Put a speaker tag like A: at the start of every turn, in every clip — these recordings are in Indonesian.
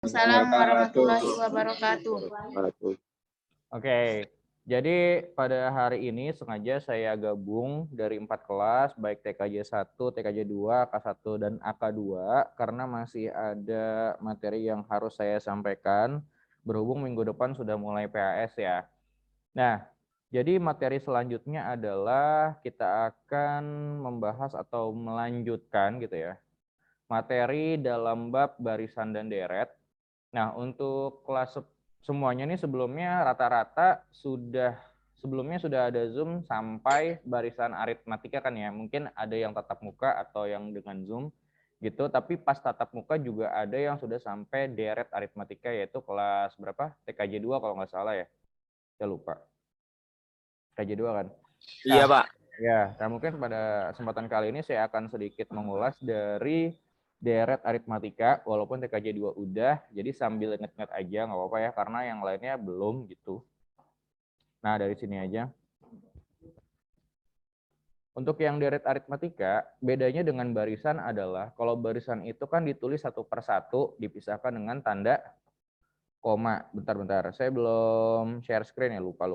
A: Waalaikumsalam warahmatullahi wabarakatuh.
B: Oke, jadi pada hari ini sengaja saya gabung dari 4 kelas, baik TKJ 1, TKJ 2, K1, dan AK2, karena masih ada materi yang harus saya sampaikan, berhubung minggu depan sudah mulai PAS ya. Nah, jadi materi selanjutnya adalah kita akan membahas atau melanjutkan gitu ya, materi dalam bab barisan dan deret. Nah, untuk kelas semuanya nih sebelumnya rata-rata sebelumnya sudah ada Zoom sampai barisan aritmatika kan ya. Mungkin ada yang tatap muka atau yang dengan Zoom gitu, tapi pas tatap muka juga ada yang sudah sampai deret aritmatika, yaitu kelas berapa? TKJ 2 kalau nggak salah ya. Saya lupa. TKJ 2 kan?
C: Iya, Pak.
B: Ya, nah mungkin pada kesempatan kali ini saya akan sedikit mengulas dari deret aritmatika, walaupun TKJ 2 udah, jadi sambil inget-inget aja, nggak apa-apa ya, karena yang lainnya belum gitu. Nah, dari sini aja. Untuk yang deret aritmatika, bedanya dengan barisan adalah, kalau barisan itu kan ditulis satu per satu, dipisahkan dengan tanda koma. Bentar, saya belum share screen ya, lupa.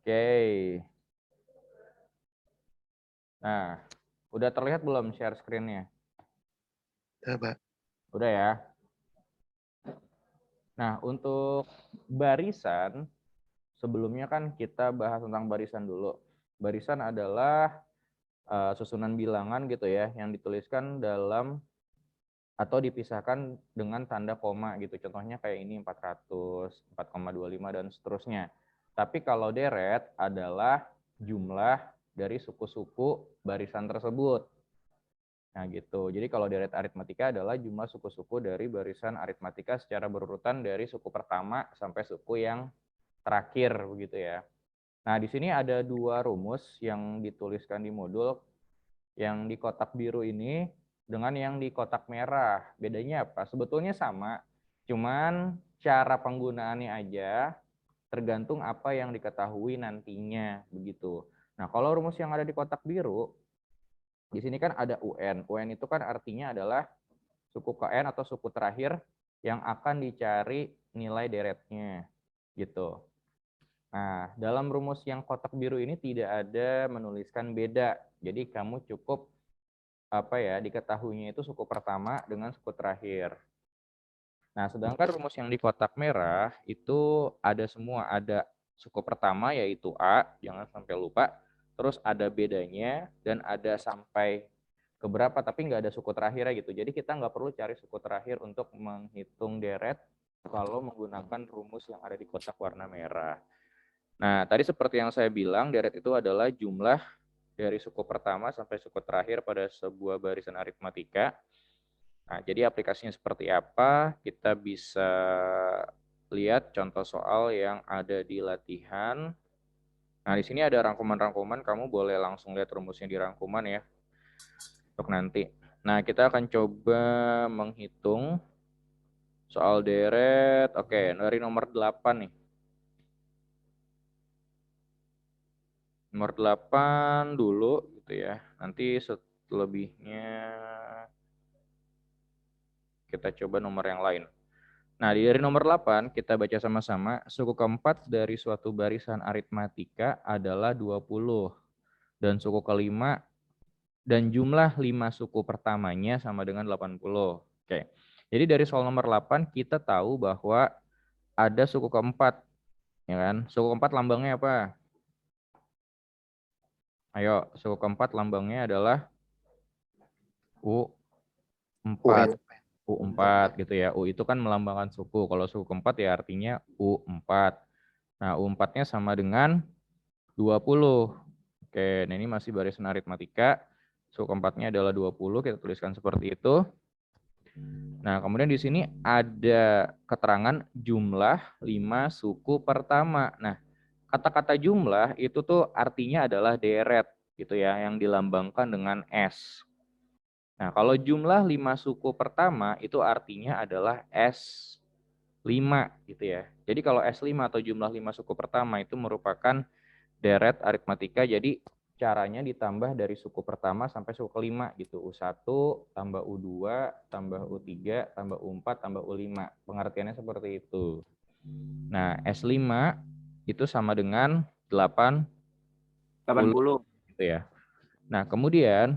B: Oke. Nah, udah terlihat belum share screen-nya?
C: Udah, Pak.
B: Udah ya. Nah, untuk barisan, sebelumnya kan kita bahas tentang barisan dulu. Barisan adalah susunan bilangan gitu ya, yang dituliskan dalam atau dipisahkan dengan tanda koma gitu. Contohnya kayak ini 400, 4,25 dan seterusnya. Tapi kalau deret adalah jumlah dari suku-suku barisan tersebut. Nah gitu. Jadi kalau deret aritmatika adalah jumlah suku-suku dari barisan aritmatika secara berurutan dari suku pertama sampai suku yang terakhir begitu ya. Nah di sini ada 2 rumus yang dituliskan di modul, yang di kotak biru ini dengan yang di kotak merah. Bedanya apa? Sebetulnya sama, cuman cara penggunaannya aja tergantung apa yang diketahui nantinya begitu. Nah kalau rumus yang ada di kotak biru, di sini kan ada UN. UN itu kan artinya adalah suku KN atau suku terakhir yang akan dicari nilai deretnya gitu. Nah, dalam rumus yang kotak biru ini tidak ada menuliskan beda. Jadi kamu cukup diketahuinya itu suku pertama dengan suku terakhir. Nah, sedangkan rumus yang di kotak merah itu ada semua, ada suku pertama yaitu A, jangan sampai lupa. Terus ada bedanya dan ada sampai ke berapa, tapi nggak ada suku terakhirnya gitu. Jadi kita nggak perlu cari suku terakhir untuk menghitung deret kalau menggunakan rumus yang ada di kotak warna merah. Nah, tadi seperti yang saya bilang, deret itu adalah jumlah dari suku pertama sampai suku terakhir pada sebuah barisan aritmatika. Nah, jadi aplikasinya seperti apa? Kita bisa lihat contoh soal yang ada di latihan. Nah, di sini ada rangkuman-rangkuman, kamu boleh langsung lihat rumusnya di rangkuman ya, untuk nanti. Nah, kita akan coba menghitung soal deret. Oke, dari nomor 8 nih. Nomor 8 dulu gitu ya. Nanti selebihnya kita coba nomor yang lain. Nah, dari nomor 8 kita baca sama-sama. Suku keempat dari suatu barisan aritmatika adalah 20. Dan suku kelima dan jumlah 5 suku pertamanya sama dengan 80. Oke. Jadi dari soal nomor 8 kita tahu bahwa ada suku keempat, ya kan? Suku keempat lambangnya apa? Ayo, suku keempat lambangnya adalah U4. U4 gitu ya. U itu kan melambangkan suku. Kalau suku keempat ya artinya U4. Nah, U4-nya sama dengan 20. Oke, nah ini masih barisan aritmatika. Suku keempatnya adalah 20, kita tuliskan seperti itu. Nah, kemudian di sini ada keterangan jumlah 5 suku pertama. Nah, kata-kata jumlah itu tuh artinya adalah deret gitu ya, yang dilambangkan dengan S. Nah, kalau jumlah 5 suku pertama itu artinya adalah S5 gitu ya. Jadi kalau S5 atau jumlah 5 suku pertama itu merupakan deret aritmatika. Jadi caranya ditambah dari suku pertama sampai suku kelima gitu. U1 tambah U2 tambah U3 tambah U4 tambah U5. Pengertiannya seperti itu. Nah, S5 itu sama dengan 80 gitu ya. Nah, kemudian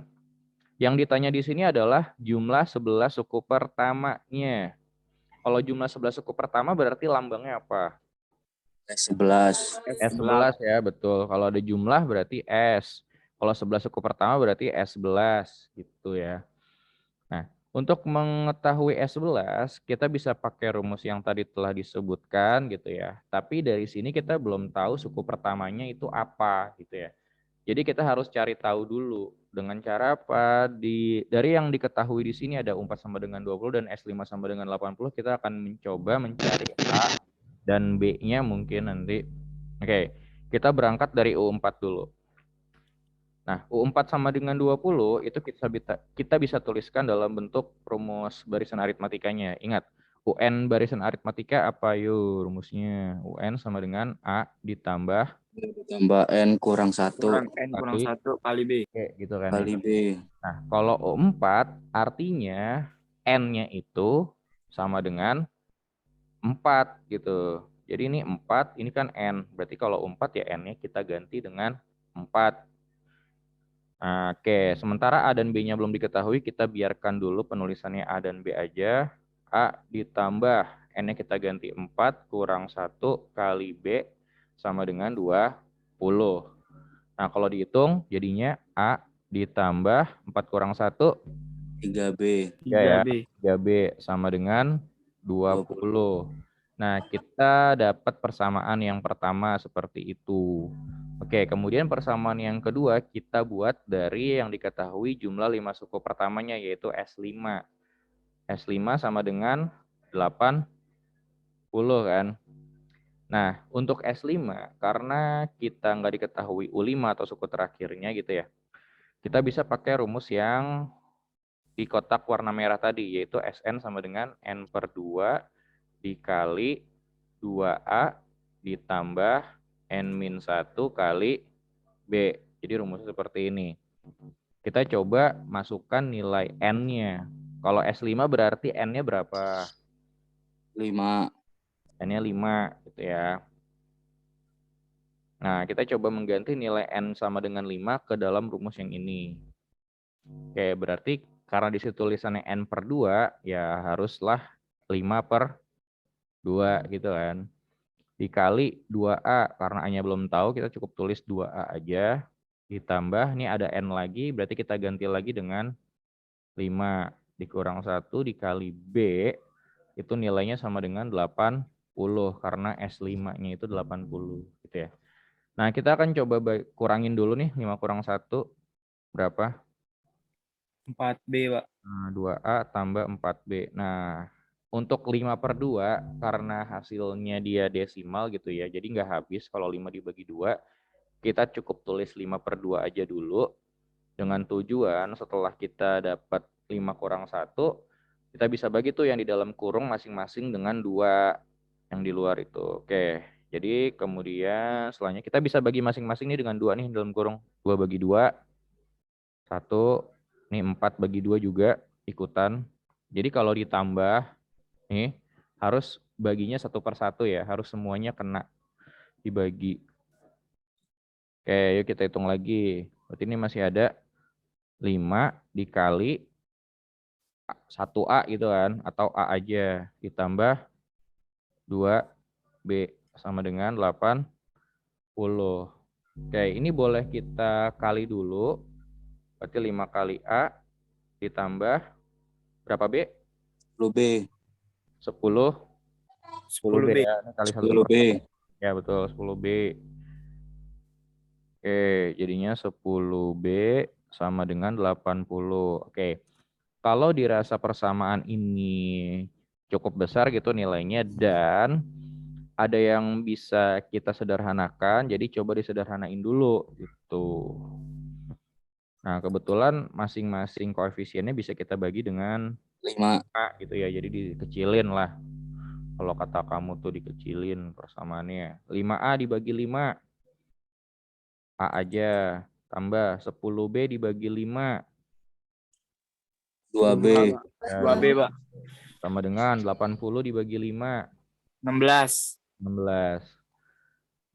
B: yang ditanya di sini adalah jumlah 11 suku pertamanya. Kalau jumlah 11 suku pertama berarti lambangnya apa?
C: S11.
B: S11 ya, betul. Kalau ada jumlah berarti S. Kalau 11 suku pertama berarti S11 gitu ya. Nah, untuk mengetahui S11 kita bisa pakai rumus yang tadi telah disebutkan gitu ya. Tapi dari sini kita belum tahu suku pertamanya itu apa gitu ya. Jadi kita harus cari tahu dulu dengan cara apa? Dari yang diketahui di sini ada U4 sama dengan 20 dan S5 sama dengan 80, kita akan mencoba mencari A dan B-nya mungkin nanti. Oke, kita berangkat dari U4 dulu. Nah, U4 sama dengan 20 itu kita bisa tuliskan dalam bentuk rumus barisan aritmatikanya. Ingat, UN barisan aritmatika apa yuk rumusnya? UN sama dengan A ditambah
C: N kurang 1
D: N kurang 1 kali B.
B: Oke, gitu kan
C: kali
B: ya.
C: B.
B: Nah, kalau U4 artinya N-nya itu sama dengan 4 gitu. Jadi ini 4, ini kan N. Berarti kalau U4 ya N-nya kita ganti dengan 4. Nah, oke, sementara A dan B-nya belum diketahui, kita biarkan dulu penulisannya A dan B aja. A ditambah N-nya kita ganti 4 kurang 1 kali B sama dengan 20. Nah, kalau dihitung jadinya A ditambah 4 kurang 1,
C: 3B.
B: 3 ya.
D: 3B.
B: 3B sama dengan 20. Nah, kita dapat persamaan yang pertama seperti itu. Oke, kemudian persamaan yang kedua kita buat dari yang diketahui jumlah 5 suku pertamanya yaitu S5. S5 sama dengan 80 kan. Nah, untuk S5 karena kita nggak diketahui U5 atau suku terakhirnya gitu ya. Kita bisa pakai rumus yang di kotak warna merah tadi yaitu Sn sama dengan N/2 dikali 2A ditambah N-1 kali B. Jadi rumusnya seperti ini. Kita coba masukkan nilai N-nya. Kalau S5 berarti N-nya berapa?
C: 5.
B: N-nya 5 gitu ya. Nah, kita coba mengganti nilai N sama dengan 5 ke dalam rumus yang ini. Oke, berarti karena di situ tulisannya N/2, ya haruslah 5/2 gitu kan. Dikali 2A, karena A-nya belum tahu, kita cukup tulis 2A aja. Ditambah, ini ada N lagi, berarti kita ganti lagi dengan 5. Dikurang 1 dikali B, itu nilainya sama dengan 80, karena S5-nya itu 80 gitu ya. Nah, kita akan coba kurangin dulu nih, 5 kurang 1, berapa?
D: 4B, Pak.
B: Nah, 2A tambah 4B. Nah, untuk 5/2, karena hasilnya dia desimal gitu ya, jadi nggak habis kalau 5 dibagi 2, kita cukup tulis 5/2 aja dulu, dengan tujuan setelah kita dapat 5 kurang 1, kita bisa bagi tuh yang di dalam kurung masing-masing dengan 2 yang di luar itu. Oke, jadi kemudian setelahnya kita bisa bagi masing-masing nih dengan 2 nih dalam kurung. 2 bagi 2, 1, nih 4 bagi 2 juga ikutan. Jadi kalau ditambah, nih harus baginya 1/1 ya, harus semuanya kena dibagi. Oke, yuk kita hitung lagi. Berarti ini masih ada 5 dikali 1A gitu kan, atau A aja, ditambah 2B sama dengan 80. Oke, ini boleh kita kali dulu. Berarti 5 kali A ditambah berapa B?
C: 10B.
B: 10. 10B ya, ini kali 1/1.
C: 10B.
B: Ya betul, 10B. Oke, jadinya 10B sama dengan 80. Oke, kalau dirasa persamaan ini cukup besar gitu nilainya dan ada yang bisa kita sederhanakan, jadi coba disederhanain dulu gitu. Nah, kebetulan masing-masing koefisiennya bisa kita bagi dengan
C: 5.
B: A gitu ya, jadi dikecilin lah. Kalau kata kamu tuh dikecilin persamaannya. 5A dibagi 5. A aja tambah 10B dibagi 5.
C: 2B.
B: Ya,
D: 2B, Pak.
B: sama dengan 80 dibagi 5.
D: 16.
B: 16.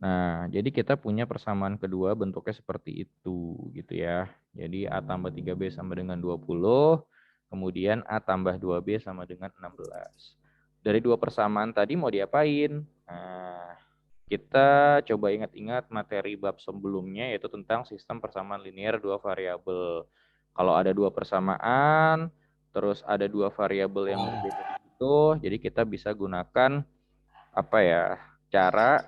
B: Nah, jadi kita punya persamaan kedua bentuknya seperti itu gitu ya. Jadi A tambah 3B sama dengan 20, kemudian A tambah 2B sama dengan 16. Dari dua persamaan tadi mau diapain? Nah, kita coba ingat-ingat materi bab sebelumnya yaitu tentang sistem persamaan linear dua variabel. Kalau ada dua persamaan, terus ada dua variabel yang berbeda itu, jadi kita bisa gunakan apa ya? Cara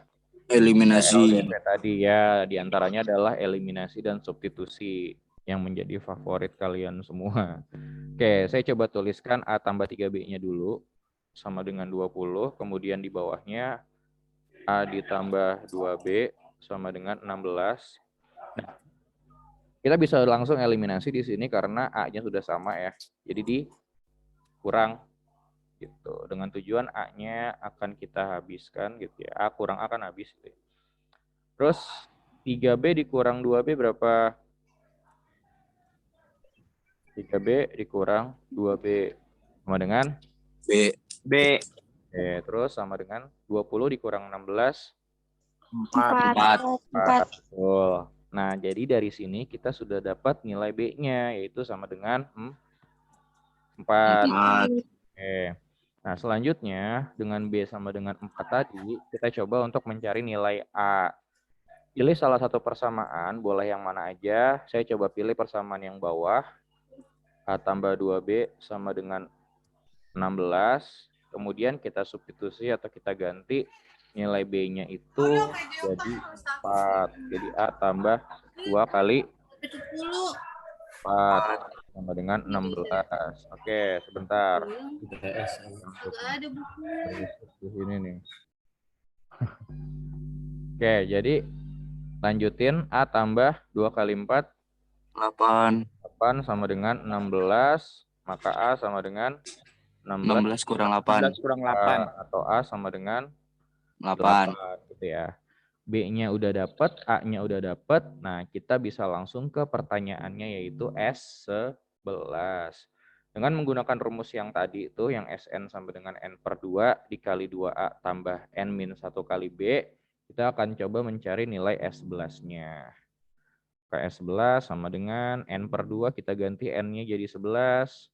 C: Eliminasi.
B: LDP tadi ya, diantaranya adalah eliminasi dan substitusi yang menjadi favorit kalian semua. Oke, saya coba tuliskan A tambah 3B-nya dulu, sama dengan 20, kemudian di bawahnya A ditambah 2B sama dengan 16. Nah, kita bisa langsung eliminasi di sini karena A-nya sudah sama ya, jadi dikurang gitu. Dengan tujuan A-nya akan kita habiskan gitu ya, A kurang A kan habis gitu ya. Terus 3B dikurang 2B berapa? 3B dikurang 2B sama dengan
C: B.
D: B.
B: terus sama dengan 20 dikurang 16
C: 4.
B: 4. Betul. Nah, jadi dari sini kita sudah dapat nilai B-nya yaitu sama dengan 4.
C: 4.
B: Oke. Nah, selanjutnya dengan B sama dengan 4 tadi, kita coba untuk mencari nilai A. Pilih salah satu persamaan, boleh yang mana aja. Saya coba pilih persamaan yang bawah. A tambah 2B sama dengan 16. Kemudian kita substitusi atau kita ganti nilai B-nya itu jadi 4. Jadi A tambah 2 kali 4 sama dengan 16. Oke, sebentar. Di sini nih. Oke, jadi lanjutin A tambah 2 kali 4
C: 8.
B: 8 sama dengan 16, maka A sama dengan 16
C: 16 kurang 8.
D: 16 kurang 8.
B: atau A sama dengan
C: 8.
B: 8 gitu ya. B-nya udah dapat, A-nya udah dapat. Nah, kita bisa langsung ke pertanyaannya yaitu S11. Dengan menggunakan rumus yang tadi itu yang Sn sama dengan N/2 dikali 2A tambah N-1 kali B, kita akan coba mencari nilai S11-nya. S11 sama dengan N/2 kita ganti N-nya jadi 11.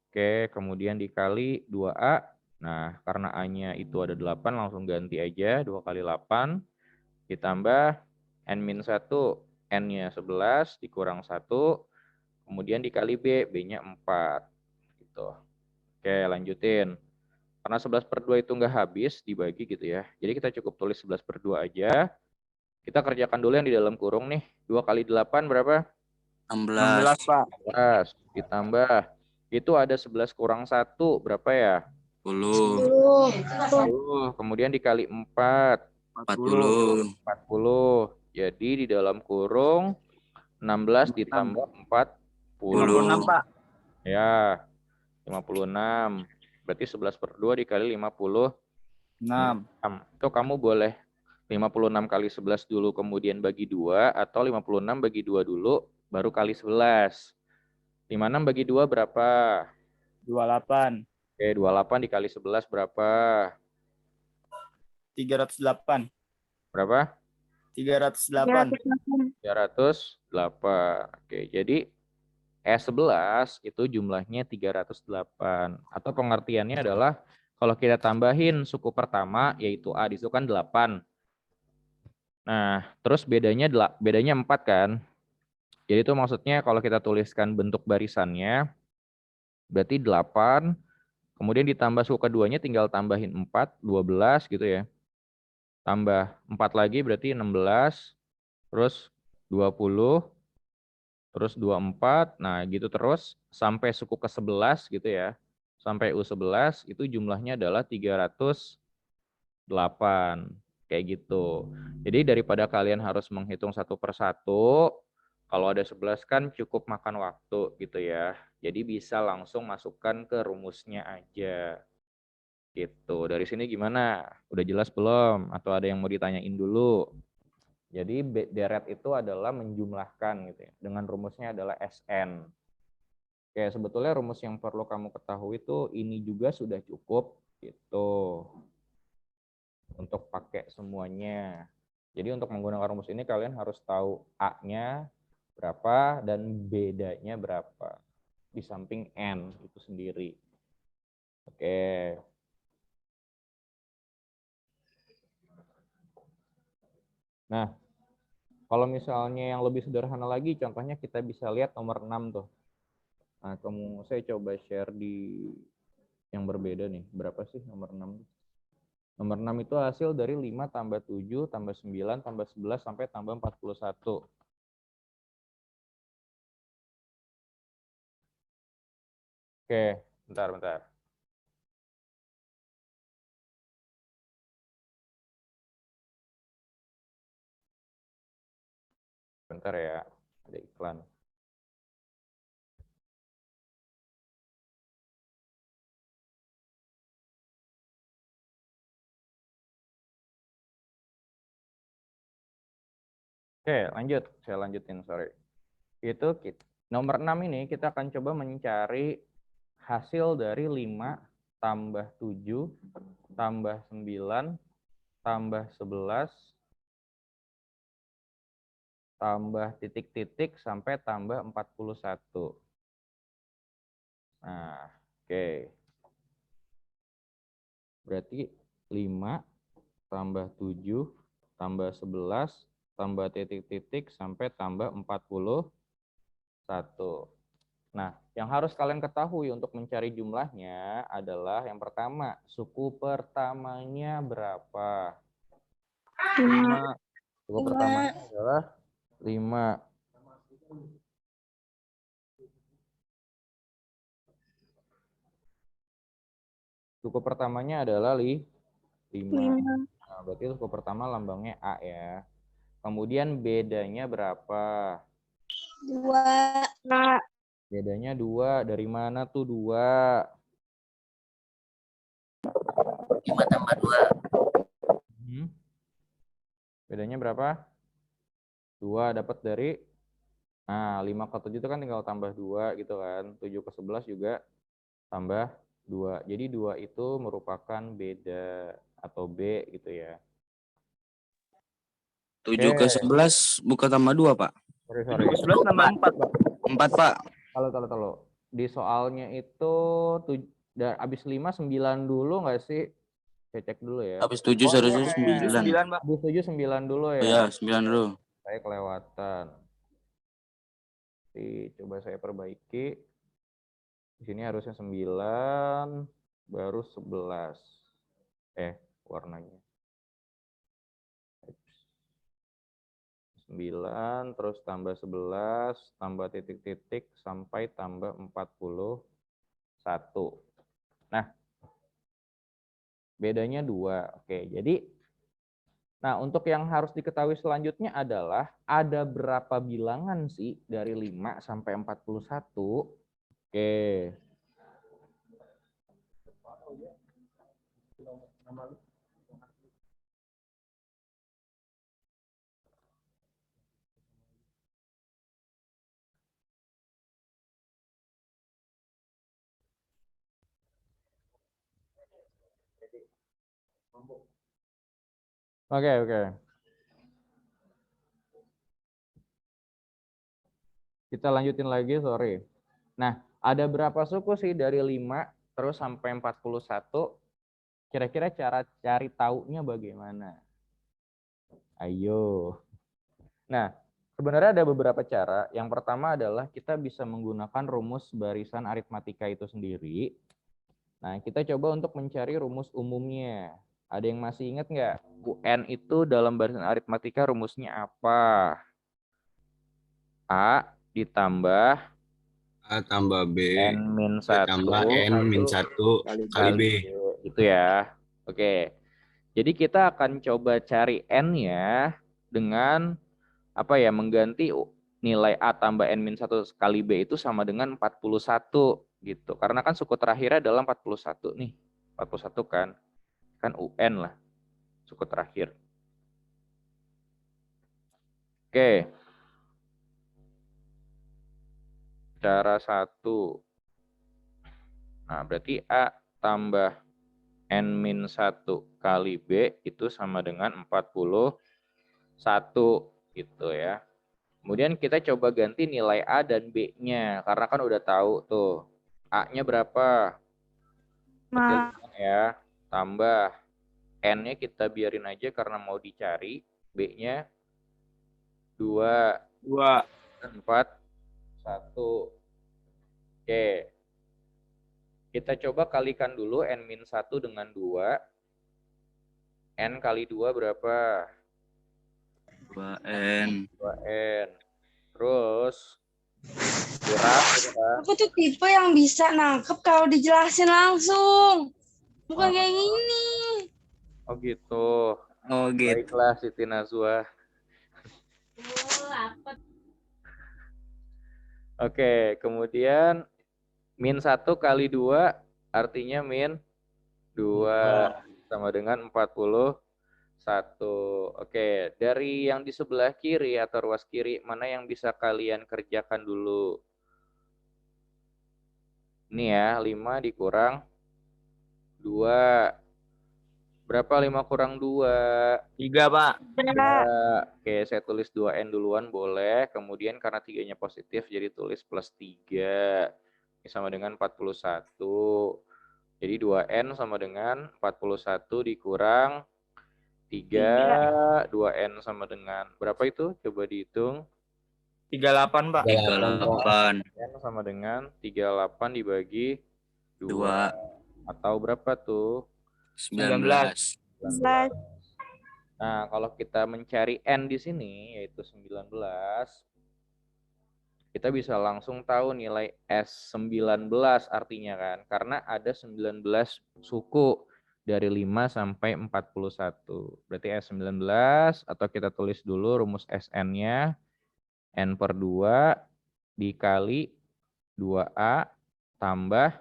B: Oke, kemudian dikali 2A. Nah, karena A-nya itu ada 8, langsung ganti aja 2 kali 8. Ditambah N-1, N-nya 11, dikurang 1. Kemudian dikali B, B-nya 4. Gitu. Oke, lanjutin. Karena 11/2 itu nggak habis, dibagi gitu ya. Jadi kita cukup tulis 11/2 aja. Kita kerjakan dulu yang di dalam kurung nih. 2 kali 8 berapa?
C: 16.
D: 16, Pak.
B: 11. Ditambah. Itu ada 11 kurang 1. Berapa ya?
C: 10.
B: 10. Kemudian dikali 4.
C: 40.
B: 40. Jadi di dalam kurung 16 ditambah 40.
D: 56, Pak.
B: Ya. 56. Berarti 11/2 dikali 56.
D: 6.
B: Itu kamu boleh 56 kali 11 dulu kemudian bagi 2 atau 56 bagi 2 dulu baru kali 11. 56 bagi 2 berapa?
D: 28.
B: Oke, 28 dikali 11 berapa?
D: 308.
B: Berapa?
D: 308.
B: 308. Oke, jadi S11 itu jumlahnya 308. Atau pengertiannya adalah kalau kita tambahin suku pertama yaitu A, di situ kan 8. Nah, terus bedanya 4 kan? Jadi itu maksudnya kalau kita tuliskan bentuk barisannya, berarti 8, kemudian ditambah suku keduanya tinggal tambahin 4, 12 gitu ya. Tambah 4 lagi berarti 16, terus 20, terus 24, nah gitu terus sampai suku ke-11 gitu ya. Sampai U11 itu jumlahnya adalah 308. Kayak gitu. Jadi daripada kalian harus menghitung satu persatu, kalau ada 11 kan cukup makan waktu gitu ya. Jadi bisa langsung masukkan ke rumusnya aja. Gitu. Dari sini gimana? Udah jelas belum? Atau ada yang mau ditanyain dulu? Jadi deret itu adalah menjumlahkan gitu ya. Dengan rumusnya adalah SN. Oke, sebetulnya rumus yang perlu kamu ketahui itu ini juga sudah cukup gitu. Untuk pakai semuanya. Jadi untuk menggunakan rumus ini kalian harus tahu A-nya berapa dan B-nya berapa. Di samping N itu sendiri. Oke. Nah, kalau misalnya yang lebih sederhana lagi, contohnya kita bisa lihat nomor 6 tuh. Nah, saya coba share di yang berbeda nih. Berapa sih nomor 6? Nomor 6 itu hasil dari 5 tambah 7 tambah 9 tambah 11 sampai tambah 41. Oke, bentar. Bentar ya, ada iklan. Oke, lanjut. Saya lanjutin, sorry. Itu nomor 6 ini kita akan coba mencari hasil dari 5 tambah 7 tambah 9 tambah 11 tambah titik-titik sampai tambah 41. Nah, oke. Berarti 5 tambah 7 tambah 11 tambah titik-titik sampai tambah 41. Nah, yang harus kalian ketahui untuk mencari jumlahnya adalah yang pertama, suku pertamanya berapa?
D: 5.
B: Suku pertamanya adalah 5. Suku pertamanya adalah 5. Nah, berarti suku pertama lambangnya A ya. Kemudian bedanya berapa?
A: 2.
B: Bedanya 2. Dari mana tuh 2?
C: 5 tambah 2.
B: Bedanya berapa? 2 dapat dari, nah 5 ke 7 itu kan tinggal tambah 2 gitu kan. 7 ke 11 juga tambah 2. Jadi 2 itu merupakan beda atau B gitu ya.
C: 7 ke 11 bukan tambah 2, Pak.
B: Sorry.
D: 7 ke 11 tambah 4, Pak.
C: 4, Pak.
B: Kalau. Di soalnya itu habis 5 9 dulu nggak sih? Saya cek dulu ya.
C: Habis 7 seharusnya 9.
D: 9, Pak.
B: Habis 7 9 dulu
C: Oh
B: ya.
C: ya, 9 dulu.
B: Saya kelewatan. Coba saya perbaiki. Di sini harusnya 9 baru 11. Warnanya. 9 terus tambah 11 tambah titik-titik sampai tambah 41. Nah, bedanya 2. Oke, jadi nah untuk yang harus diketahui selanjutnya adalah ada berapa bilangan sih dari 5 sampai 41? Oke. Oke. Kita lanjutin lagi, sorry. Nah, ada berapa suku sih dari 5 terus sampai 41? Kira-kira cara cari taunya bagaimana? Ayo. Nah, sebenarnya ada beberapa cara. Yang pertama adalah kita bisa menggunakan rumus barisan aritmatika itu sendiri. Nah, kita coba untuk mencari rumus umumnya. Ada yang masih ingat nggak? UN itu dalam barisan aritmatika rumusnya apa? A ditambah
E: A tambah B
B: N-1
E: tambah N-1 kali B.
B: Gitu ya. Oke. Jadi kita akan coba cari N-nya dengan apa ya, mengganti nilai A tambah N-1 kali B itu sama dengan 41 gitu. Karena kan suku terakhirnya adalah 41 nih. 41 kan UN lah suku terakhir. Oke. Cara 1. Nah, berarti A tambah N-1 kali B itu sama dengan 41 gitu ya. Kemudian kita coba ganti nilai A dan B-nya karena kan udah tahu tuh. A-nya berapa? Kecil ya. Tambah N-nya kita biarin aja karena mau dicari. B-nya 2, 4, 1. Oke. Kita coba kalikan dulu N-1 dengan 2. N kali 2 berapa?
C: 2N.
B: 2N. Terus kurang berapa?
F: Aku tuh tipe yang bisa nangkep kalau dijelasin langsung. Bukan
B: Oh.
F: kayak gini.
B: Oh gitu.
C: Oh gitu.
B: Baiklah Siti Nazwa. Oke, kemudian -1 kali 2 artinya -2 sama dengan 41. Oke, dari yang di sebelah kiri atau ruas kiri, mana yang bisa kalian kerjakan dulu? Ini ya, 5 dikurang 2. Berapa 5 kurang 2?
D: 3, Pak.
B: Oke, saya tulis 2N duluan boleh. Kemudian karena 3-nya positif, jadi tulis plus 3. Ini sama dengan 41. Jadi 2N sama dengan 41 dikurang 3. 2N sama dengan berapa itu? Coba dihitung.
D: 38, Pak.
C: 38.
B: N sama dengan 38 dibagi 2.
C: 2.
B: Atau berapa tuh?
C: 19.
B: Nah, kalau kita mencari N di sini, yaitu 19, kita bisa langsung tahu nilai S19 artinya kan. Karena ada 19 suku dari 5 sampai 41. Berarti S19, atau kita tulis dulu rumus SN-nya. N/2 dikali 2A tambah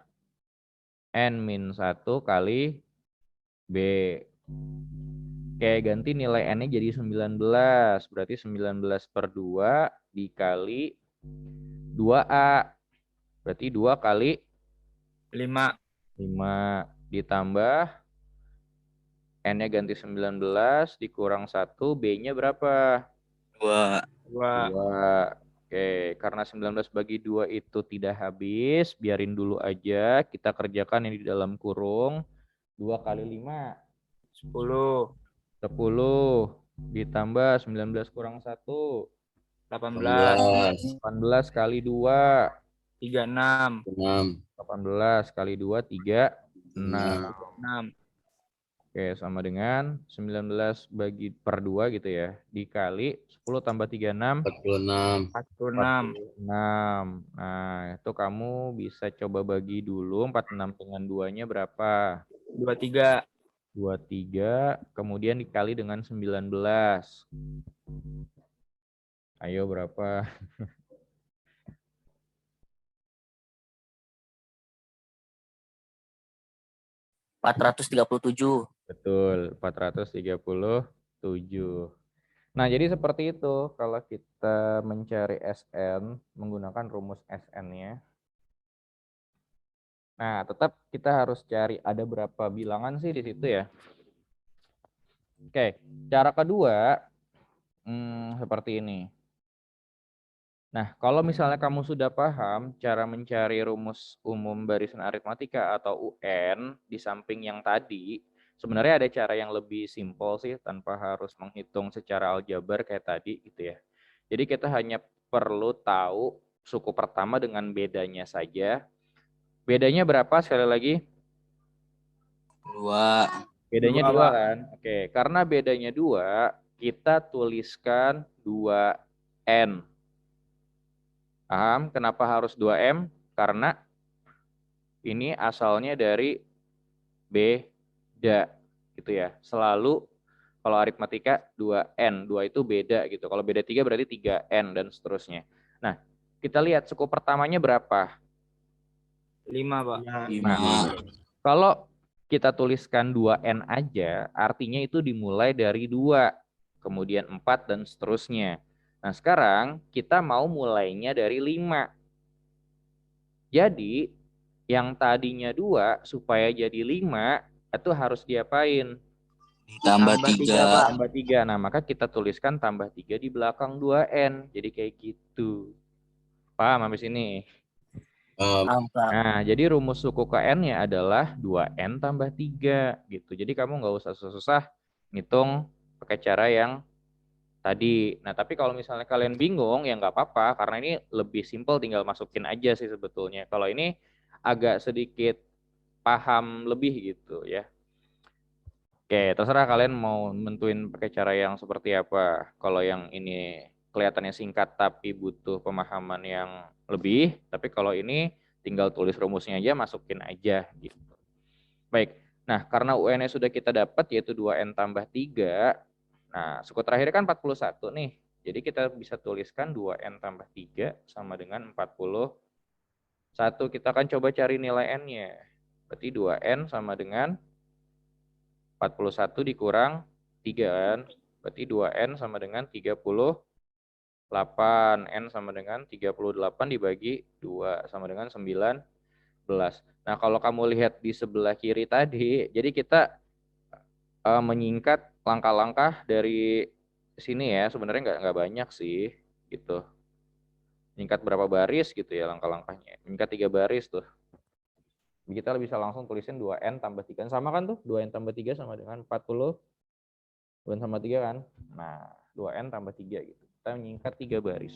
B: N-1 kali B. Oke, ganti nilai N-nya jadi 19. Berarti 19/2 dikali 2A. Berarti 2 kali
D: 5.
B: 5 ditambah N-nya ganti 19 dikurang 1. B-nya berapa?
C: 2.
B: 2. Oke, karena 19 bagi 2 itu tidak habis, biarin dulu aja. Kita kerjakan ini di dalam kurung. 2 kali 5.
D: 10.
B: 10 ditambah 19 kurang 1.
D: 18.
B: 18 kali 2.
D: 36.
B: 18 kali 2, 36.
D: 6.
B: Oke, sama dengan 19 bagi per 2 gitu ya. Dikali 10 tambah 36.
D: 46.
B: 46. Nah, itu kamu bisa coba bagi dulu. 46 dengan 2-nya berapa?
D: 23.
B: 23, kemudian dikali dengan 19. Ayo berapa?
G: -437.
B: Betul, 437. Nah, jadi seperti itu kalau kita mencari SN menggunakan rumus SN-nya. Nah, tetap kita harus cari ada berapa bilangan sih di situ ya. Oke, cara kedua seperti ini. Nah, kalau misalnya kamu sudah paham cara mencari rumus umum barisan aritmatika atau UN di samping yang tadi, sebenarnya ada cara yang lebih simpel sih tanpa harus menghitung secara aljabar kayak tadi gitu ya. Jadi kita hanya perlu tahu suku pertama dengan bedanya saja. Bedanya berapa sekali lagi?
C: 2.
B: Bedanya 2
D: 2, Pak.
B: kan? Oke, karena bedanya 2, kita tuliskan 2N. Paham kenapa harus 2M? Karena ini asalnya dari beda gitu ya. Selalu kalau aritmatika 2N, 2 itu beda gitu. Kalau beda 3 berarti 3N dan seterusnya. Nah, kita lihat suku pertamanya berapa?
D: 5, Pak.
C: 5.
B: Kalau kita tuliskan 2N aja, artinya itu dimulai dari 2, kemudian 4 dan seterusnya. Nah, sekarang kita mau mulainya dari 5. Jadi, yang tadinya 2 supaya jadi 5 itu harus diapain?
C: Tambah
D: Tambah
C: 3.
D: tiga, Pak.
B: Tambah 3. Nah, maka kita tuliskan tambah 3 di belakang 2N. Jadi kayak gitu. Paham habis ini?
D: Paham, Pak.
B: Nah, jadi rumus suku ke N-nya adalah 2N tambah 3 gitu. Jadi kamu nggak usah susah-susah ngitung pakai cara yang tadi. Nah, tapi kalau misalnya kalian bingung ya nggak apa-apa karena ini lebih simpel, tinggal masukin aja sih sebetulnya. Kalau ini agak sedikit paham lebih gitu ya. Oke, terserah kalian mau nentuin pakai cara yang seperti apa. Kalau yang ini kelihatannya singkat tapi butuh pemahaman yang lebih, tapi kalau ini tinggal tulis rumusnya aja, masukin aja gitu. Baik. Nah, karena UN-nya sudah kita dapat yaitu 2N tambah 3. Nah, suku terakhir kan 41 nih. Jadi kita bisa tuliskan 2N tambah 3 sama dengan 41. Kita akan coba cari nilai N-nya. Berarti 2N sama dengan 41 dikurang 3 kan. Berarti 2N sama dengan 38. N sama dengan 38 dibagi 2 sama dengan 19. Nah, kalau kamu lihat di sebelah kiri tadi, jadi kita menyingkat langkah-langkah dari sini ya. Sebenarnya nggak banyak sih gitu. Menyingkat berapa baris gitu ya langkah-langkahnya. Menyingkat 3 baris tuh. Kita bisa langsung tulisin 2N tambah 3. Sama kan tuh? 2N tambah 3 sama dengan 40. 2N tambah 3 kan? Nah, 2N tambah 3 gitu. Kita menyingkat 3 baris.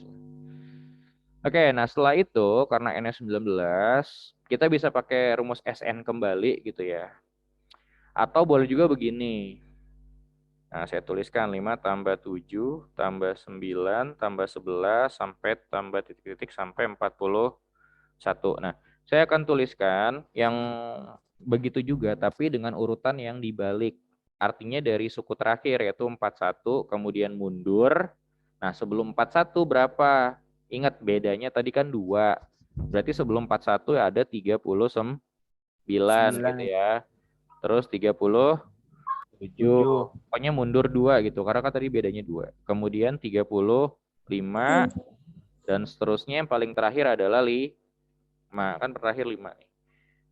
B: Oke, nah setelah itu karena N-nya 19, kita bisa pakai rumus SN kembali gitu ya. Atau boleh juga begini. Nah, saya tuliskan 5 tambah 7 tambah 9 tambah 11 sampai tambah titik-titik sampai 41. Nah, saya akan tuliskan yang begitu juga tapi dengan urutan yang dibalik. Artinya dari suku terakhir yaitu 41 kemudian mundur. Nah, sebelum 41 berapa? Ingat bedanya tadi kan 2. Berarti sebelum 41 ada 39 gitu ya. Terus 37. Pokoknya mundur 2 gitu. Karena kan tadi bedanya 2. Kemudian 35 dan seterusnya yang paling terakhir adalah 5. Kan terakhir 5 nih.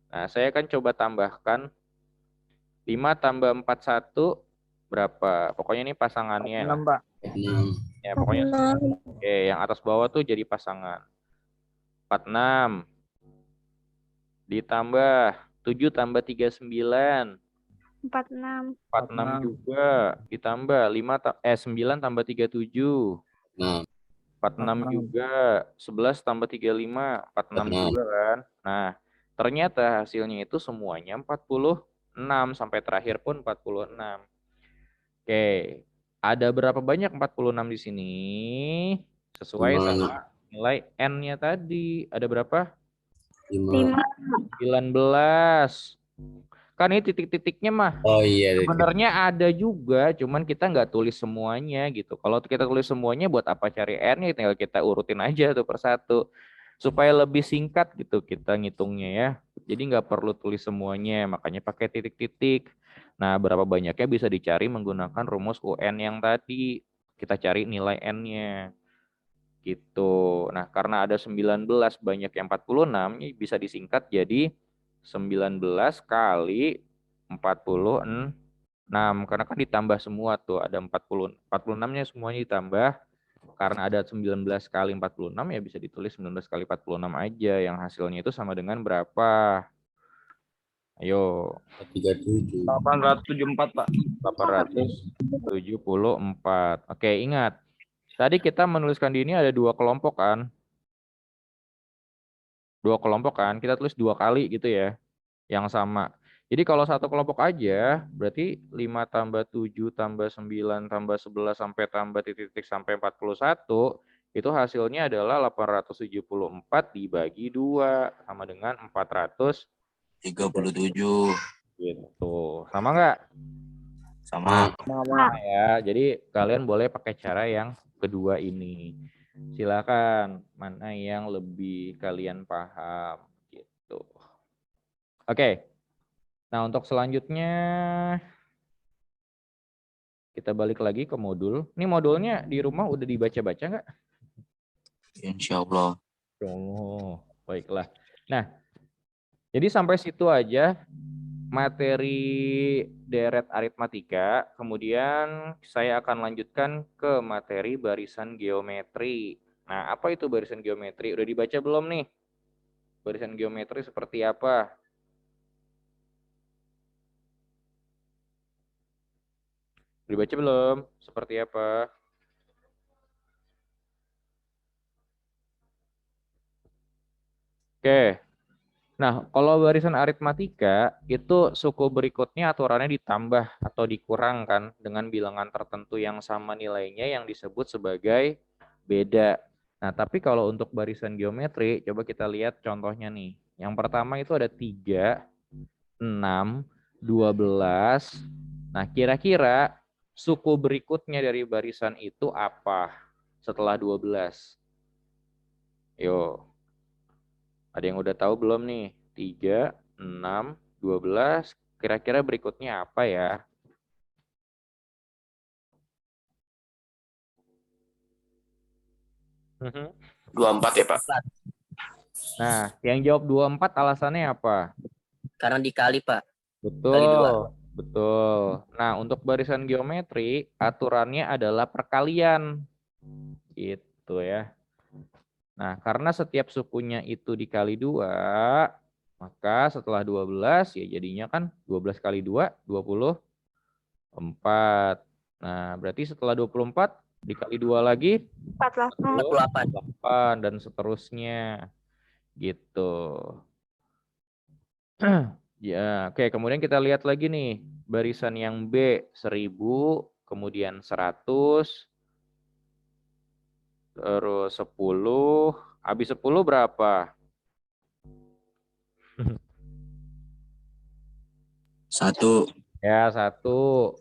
B: Nah, saya akan coba tambahkan 5 tambah 41 berapa? Pokoknya ini pasangannya lah.
D: 6, Pak.
B: Ya, pokoknya oke, yang atas bawah tuh jadi pasangan. 46 ditambah 7 tambah 39.
F: 46.
B: 46 juga ditambah 9 tambah 37. 46 juga. 11 tambah 35. 46 juga kan. Nah, ternyata hasilnya itu semuanya 46 sampai terakhir pun 46. Oke. Ada berapa banyak 46 di sini? Sesuai sama nilai N-nya tadi. Ada berapa?
F: 5.
B: 19. Kan ini titik-titiknya mah
E: Oh iya.
B: sebenarnya ada juga, cuman kita nggak tulis semuanya gitu. Kalau kita tulis semuanya buat apa cari R-nya, tinggal kita urutin aja tuh per satu. Supaya lebih singkat gitu kita ngitungnya ya. Jadi nggak perlu tulis semuanya, makanya pakai titik-titik. Nah, berapa banyaknya bisa dicari menggunakan rumus UN yang tadi. Kita cari nilai N-nya. Gitu. Nah, karena ada 19 banyak yang 46, ini bisa disingkat jadi 19 kali 46. Karena kan ditambah semua tuh, ada 46-nya semuanya ditambah. Karena ada 19 kali 46 ya bisa ditulis 19 kali 46 aja. Yang hasilnya itu sama dengan berapa? Ayo.
E: 37.
D: 874, Pak.
B: 874. Oke, ingat. Tadi kita menuliskan di ini ada 2 kelompok kan? 2 kelompok kan? Kita tulis 2 kali gitu ya. Yang sama. Jadi kalau satu kelompok aja, berarti 5 tambah 7 tambah 9 tambah 11 sampai tambah titik-titik sampai 41, itu hasilnya adalah 874 dibagi 2, sama dengan
C: 37.
B: Gitu. Sama nggak?
C: Sama.
B: Nah ya, jadi kalian boleh pakai cara yang kedua ini. Silakan, mana yang lebih kalian paham gitu. Oke. Nah, untuk selanjutnya Kita balik lagi ke modul. Ini modulnya di rumah udah dibaca-baca nggak?
C: Insya Allah.
B: Oh, baiklah. Nah, jadi sampai situ aja materi deret aritmatika. Kemudian saya akan lanjutkan ke materi barisan geometri. Nah, apa itu barisan geometri? Udah dibaca belum nih? Barisan geometri seperti apa? Dibaca belum? Seperti apa? Oke. Nah, kalau barisan aritmatika itu suku berikutnya aturannya ditambah atau dikurangkan dengan bilangan tertentu yang sama nilainya yang disebut sebagai beda. Nah, tapi kalau untuk barisan geometri, coba kita lihat contohnya nih. Yang pertama itu ada 3, 6, 12. Nah, kira-kira suku berikutnya dari barisan itu apa setelah 12? Yo. Ada yang udah tahu belum nih? 3, 6, 12. Kira-kira berikutnya apa ya? Mhm.
D: 24 ya Pak.
B: Nah, yang jawab 24 alasannya apa?
G: Karena dikali, Pak. Kali
B: Betul.
G: 2.
B: Betul. Nah, untuk barisan geometri, aturannya adalah perkalian. Gitu ya. Nah, karena setiap sukunya itu dikali 2, maka setelah 12 ya jadinya kan 12 kali 2, 24. Nah, berarti setelah 24 dikali 2 lagi
F: 48.
B: 48 dan seterusnya. Gitu. Ya, oke. Kemudian kita lihat lagi nih. Barisan yang B 1000, kemudian 100, terus 10. Habis 10 berapa?
C: 1.
B: Ya, 1.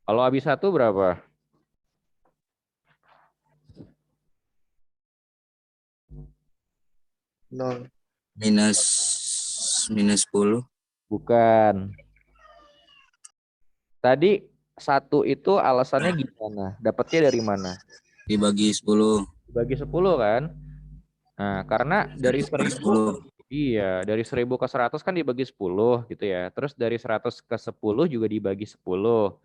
B: Kalau habis 1 berapa?
C: Minus 10.
B: Bukan. Tadi 1 itu alasannya gimana? Dapatnya dari mana?
C: Dibagi 10.
B: Dibagi 10 kan? Nah, karena dari 1000,
C: 10.
B: iya, dari 1000 ke 100 kan dibagi 10 gitu ya. Terus dari 100 ke 10 juga dibagi 10.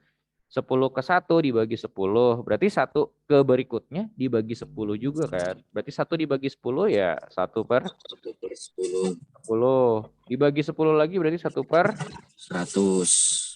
B: 10 ke 1 dibagi 10. Berarti 1 ke berikutnya dibagi 10 juga kan. Berarti 1 dibagi 10 ya 1 per
C: 1 per 10.
B: 10. Dibagi 10 lagi berarti 1 per
C: 100.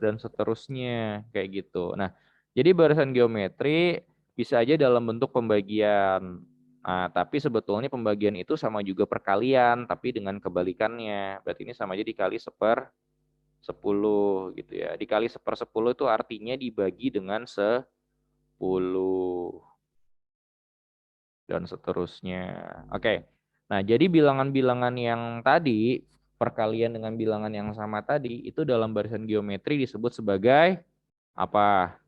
B: dan seterusnya kayak gitu. Nah, jadi barisan geometri bisa aja dalam bentuk pembagian. Nah, tapi sebetulnya pembagian itu sama juga perkalian, tapi dengan kebalikannya. Berarti ini sama aja dikali 1/10 gitu ya. Dikali 1/10 itu artinya dibagi dengan 10 dan seterusnya. Oke. Nah, jadi bilangan-bilangan yang tadi, perkalian dengan bilangan yang sama tadi, itu dalam barisan geometri disebut sebagai apa?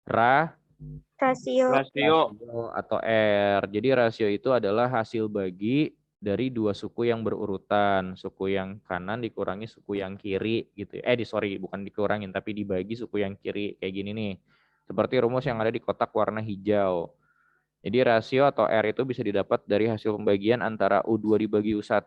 F: Rasio.
D: Rasio.
B: Atau R. Jadi rasio itu adalah hasil bagi dari dua suku yang berurutan. Suku yang kanan dikurangi suku yang kiri gitu. Sorry, bukan dikurangin tapi dibagi suku yang kiri. Kayak gini nih. Seperti rumus yang ada di kotak warna hijau. Jadi rasio atau R itu bisa didapat dari hasil pembagian antara U2 dibagi U1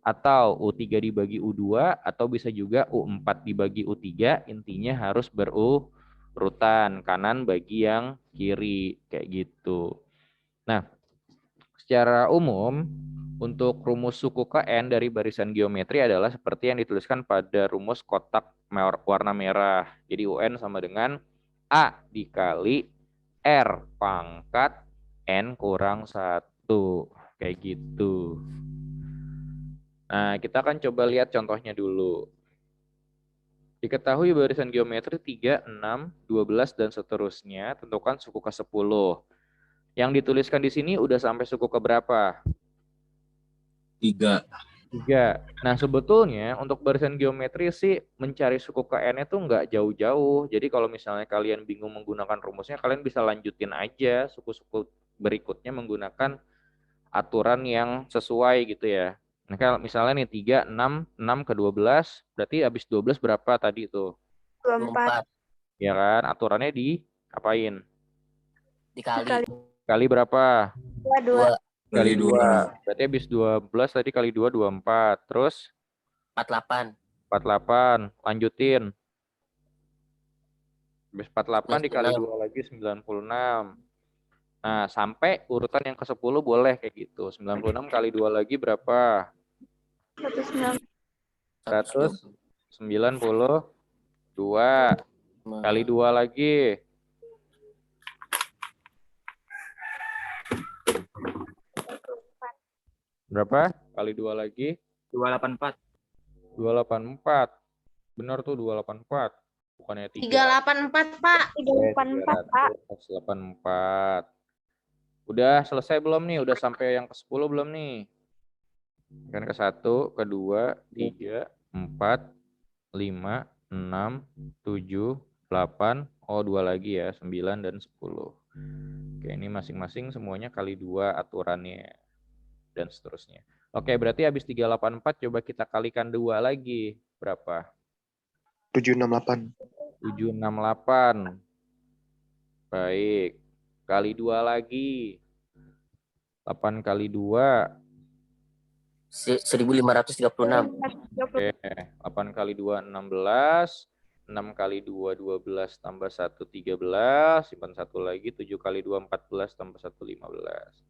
B: atau U3 dibagi U2 atau bisa juga U4 dibagi U3. Intinya harus berurutan kanan bagi yang kiri kayak gitu. Nah, secara umum untuk rumus suku KN dari barisan geometri adalah seperti yang dituliskan pada rumus kotak warna merah. Jadi UN sama dengan A dikali R pangkat N kurang 1. Kayak gitu. Nah, kita akan coba lihat contohnya dulu. Diketahui barisan geometri 3, 6, 12, dan seterusnya. Tentukan suku ke-10. Yang dituliskan di sini udah sampai suku ke berapa?
C: 3.
B: 3. Nah, sebetulnya untuk barisan geometri sih mencari suku KN itu nggak jauh-jauh. Jadi kalau misalnya kalian bingung menggunakan rumusnya, kalian bisa lanjutin aja suku-suku berikutnya menggunakan aturan yang sesuai gitu ya. Nah, kalau misalnya nih 3, 6, 6 ke 12, berarti habis 12 berapa tadi itu?
F: 24.
B: Ya kan? Aturannya diapain?
G: Dikali.
B: Kali berapa?
G: 2.
B: Kali
C: Kali
B: 2. Berarti habis 12 tadi kali 2, 24. Terus
G: 48.
B: 48. Lanjutin. Habis 48 dikali
G: 96.
B: 2 lagi 96. Nah, sampai urutan yang ke-10 boleh kayak gitu. 96 kali 2 lagi berapa? 192. Kali 2 lagi. Berapa? Kali 2 lagi.
D: 284.
B: 284. Benar tuh 284. Bukannya 3.
A: 384, Pak.
F: 384, Pak.
B: 384. Udah selesai belum nih? Udah sampai yang ke-10 belum nih? Kan ke-1, ke-2, 3, 4, 5, 6, 7, 8. Oh, 2 lagi ya. 9 dan 10. Oke, ini masing-masing semuanya kali 2 aturannya. Dan seterusnya. Oke, berarti habis 384 coba kita kalikan 2 lagi. Berapa?
H: 768.
B: 768. Baik. Kali 2 lagi. 8 kali 2.
G: 1536.
B: Oke. 8 kali 2, 16. 6 kali 2, 12. Tambah 1, 13. Simpan 1 lagi. 7 kali 2, 14. Tambah 1, 15.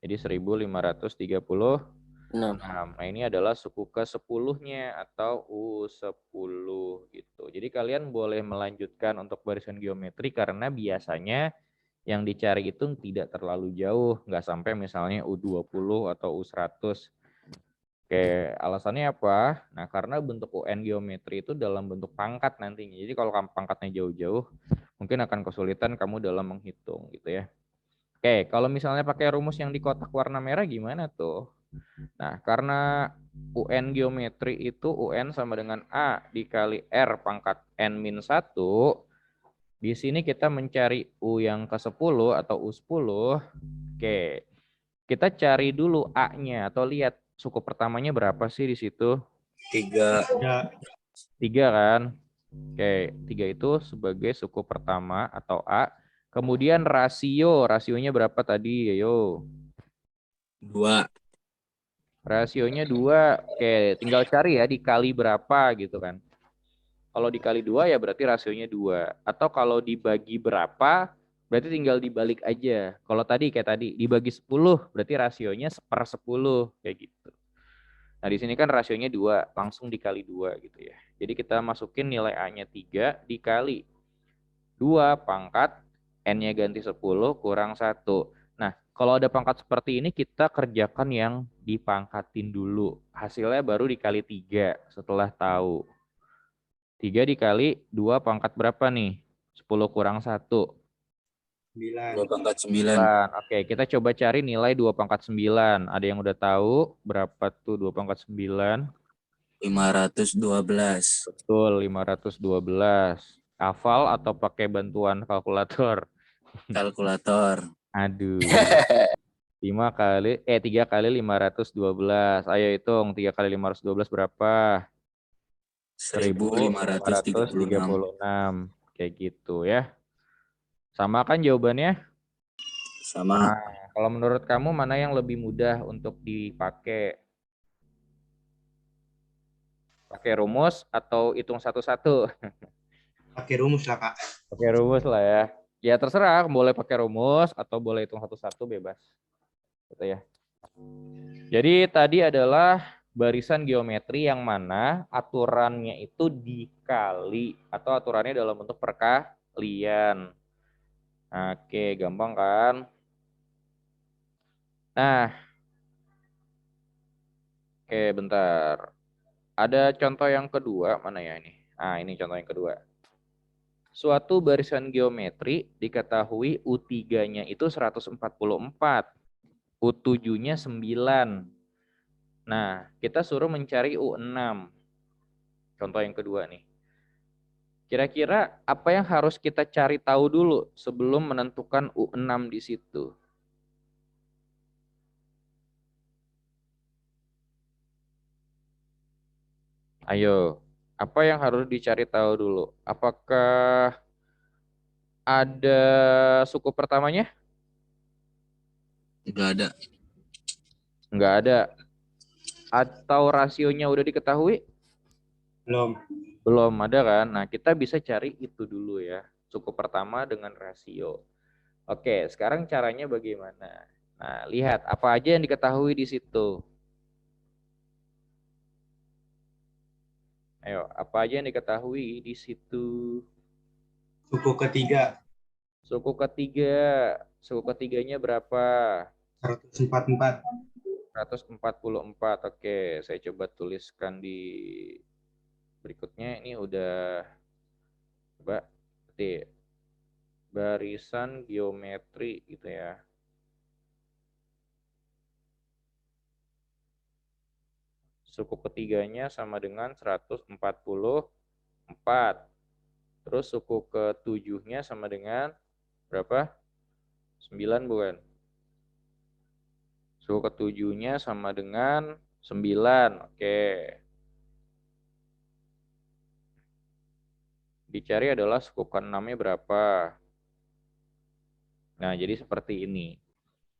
B: Jadi 1536. Nah, ini adalah suku ke-10-nya atau U10 gitu. Jadi kalian boleh melanjutkan untuk barisan geometri karena biasanya yang dicari itu tidak terlalu jauh, nggak sampai misalnya U20 atau U100. Oke, alasannya apa? Nah, karena bentuk UN geometri itu dalam bentuk pangkat nantinya. Jadi kalau pangkatnya jauh-jauh, mungkin akan kesulitan kamu dalam menghitung gitu ya. Oke, kalau misalnya pakai rumus yang di kotak warna merah gimana tuh? Nah, karena UN geometri itu UN sama dengan A dikali R pangkat N-1, di sini kita mencari U yang ke-10 atau U10. Oke, kita cari dulu A-nya atau lihat suku pertamanya berapa sih di situ?
C: 3.
B: 3 kan? Oke, 3 itu sebagai suku pertama atau A. Kemudian rasionya berapa tadi? Ayo.
C: 2.
B: Rasionya 2. Oke, tinggal cari ya dikali berapa gitu kan. Kalau dikali 2 ya berarti rasionya 2. Atau kalau dibagi berapa, berarti tinggal dibalik aja. Kalau tadi kayak tadi, dibagi 10, berarti rasionya 1/10 kayak gitu. Nah, di sini kan rasionya 2, langsung dikali 2 gitu ya. Jadi kita masukin nilai A-nya 3 dikali 2 pangkat N-nya ganti 10 kurang 1. Nah, kalau ada pangkat seperti ini kita kerjakan yang dipangkatin dulu. Hasilnya baru dikali 3 setelah tahu. 3 dikali 2 pangkat berapa nih? 10 kurang 1.
C: 2 pangkat 9.
B: Oke, kita coba cari nilai 2 pangkat 9. Ada yang udah tahu berapa tuh 2 pangkat 9?
C: 512.
B: Betul, 512. Hafal atau pakai bantuan kalkulator?
C: Kalkulator.
B: Aduh. 3 kali 512. Ayo hitung 3 kali 512 berapa? 1536. Kayak gitu ya. Sama kan jawabannya?
C: Sama.
B: Nah, kalau menurut kamu mana yang lebih mudah untuk dipakai? Pakai rumus atau hitung satu-satu?
H: Pakai rumus lah, Kak.
B: Pakai rumus lah ya. Ya terserah, boleh pakai rumus atau boleh hitung satu-satu bebas. Gitu ya. Jadi tadi adalah barisan geometri yang mana aturannya itu dikali atau aturannya dalam bentuk perkalian. Oke, gampang kan? Nah, oke bentar. Ada contoh yang kedua, mana ya ini? Nah, ini contoh yang kedua. Suatu barisan geometri diketahui U3-nya itu 144, U7-nya 9. Nah, kita suruh mencari U6. Contoh yang kedua nih. Kira-kira apa yang harus kita cari tahu dulu sebelum menentukan U6 di situ? Ayo, apa yang harus dicari tahu dulu? Apakah Ada suku pertamanya?
C: Nggak ada.
B: Nggak ada. Atau rasionya udah diketahui?
H: Belum.
B: Belum ada kan? Nah, kita bisa cari itu dulu ya. Suku pertama dengan rasio. Oke, sekarang caranya bagaimana? Nah, lihat apa aja yang diketahui di situ. Ayo, apa aja yang diketahui di situ?
H: Suku ketiga.
B: Suku ketiga. Suku ketiganya berapa?
H: 144.
B: 144. Oke, saya coba tuliskan di berikutnya. Ini udah coba ketik barisan geometri gitu ya. Suku ketiganya sama dengan 144. Terus suku ketujuhnya sama dengan berapa? 9 bukan? Suku ketujuhnya sama dengan 9. Oke. Dicari adalah suku ke-6-nya berapa. Nah, jadi seperti ini.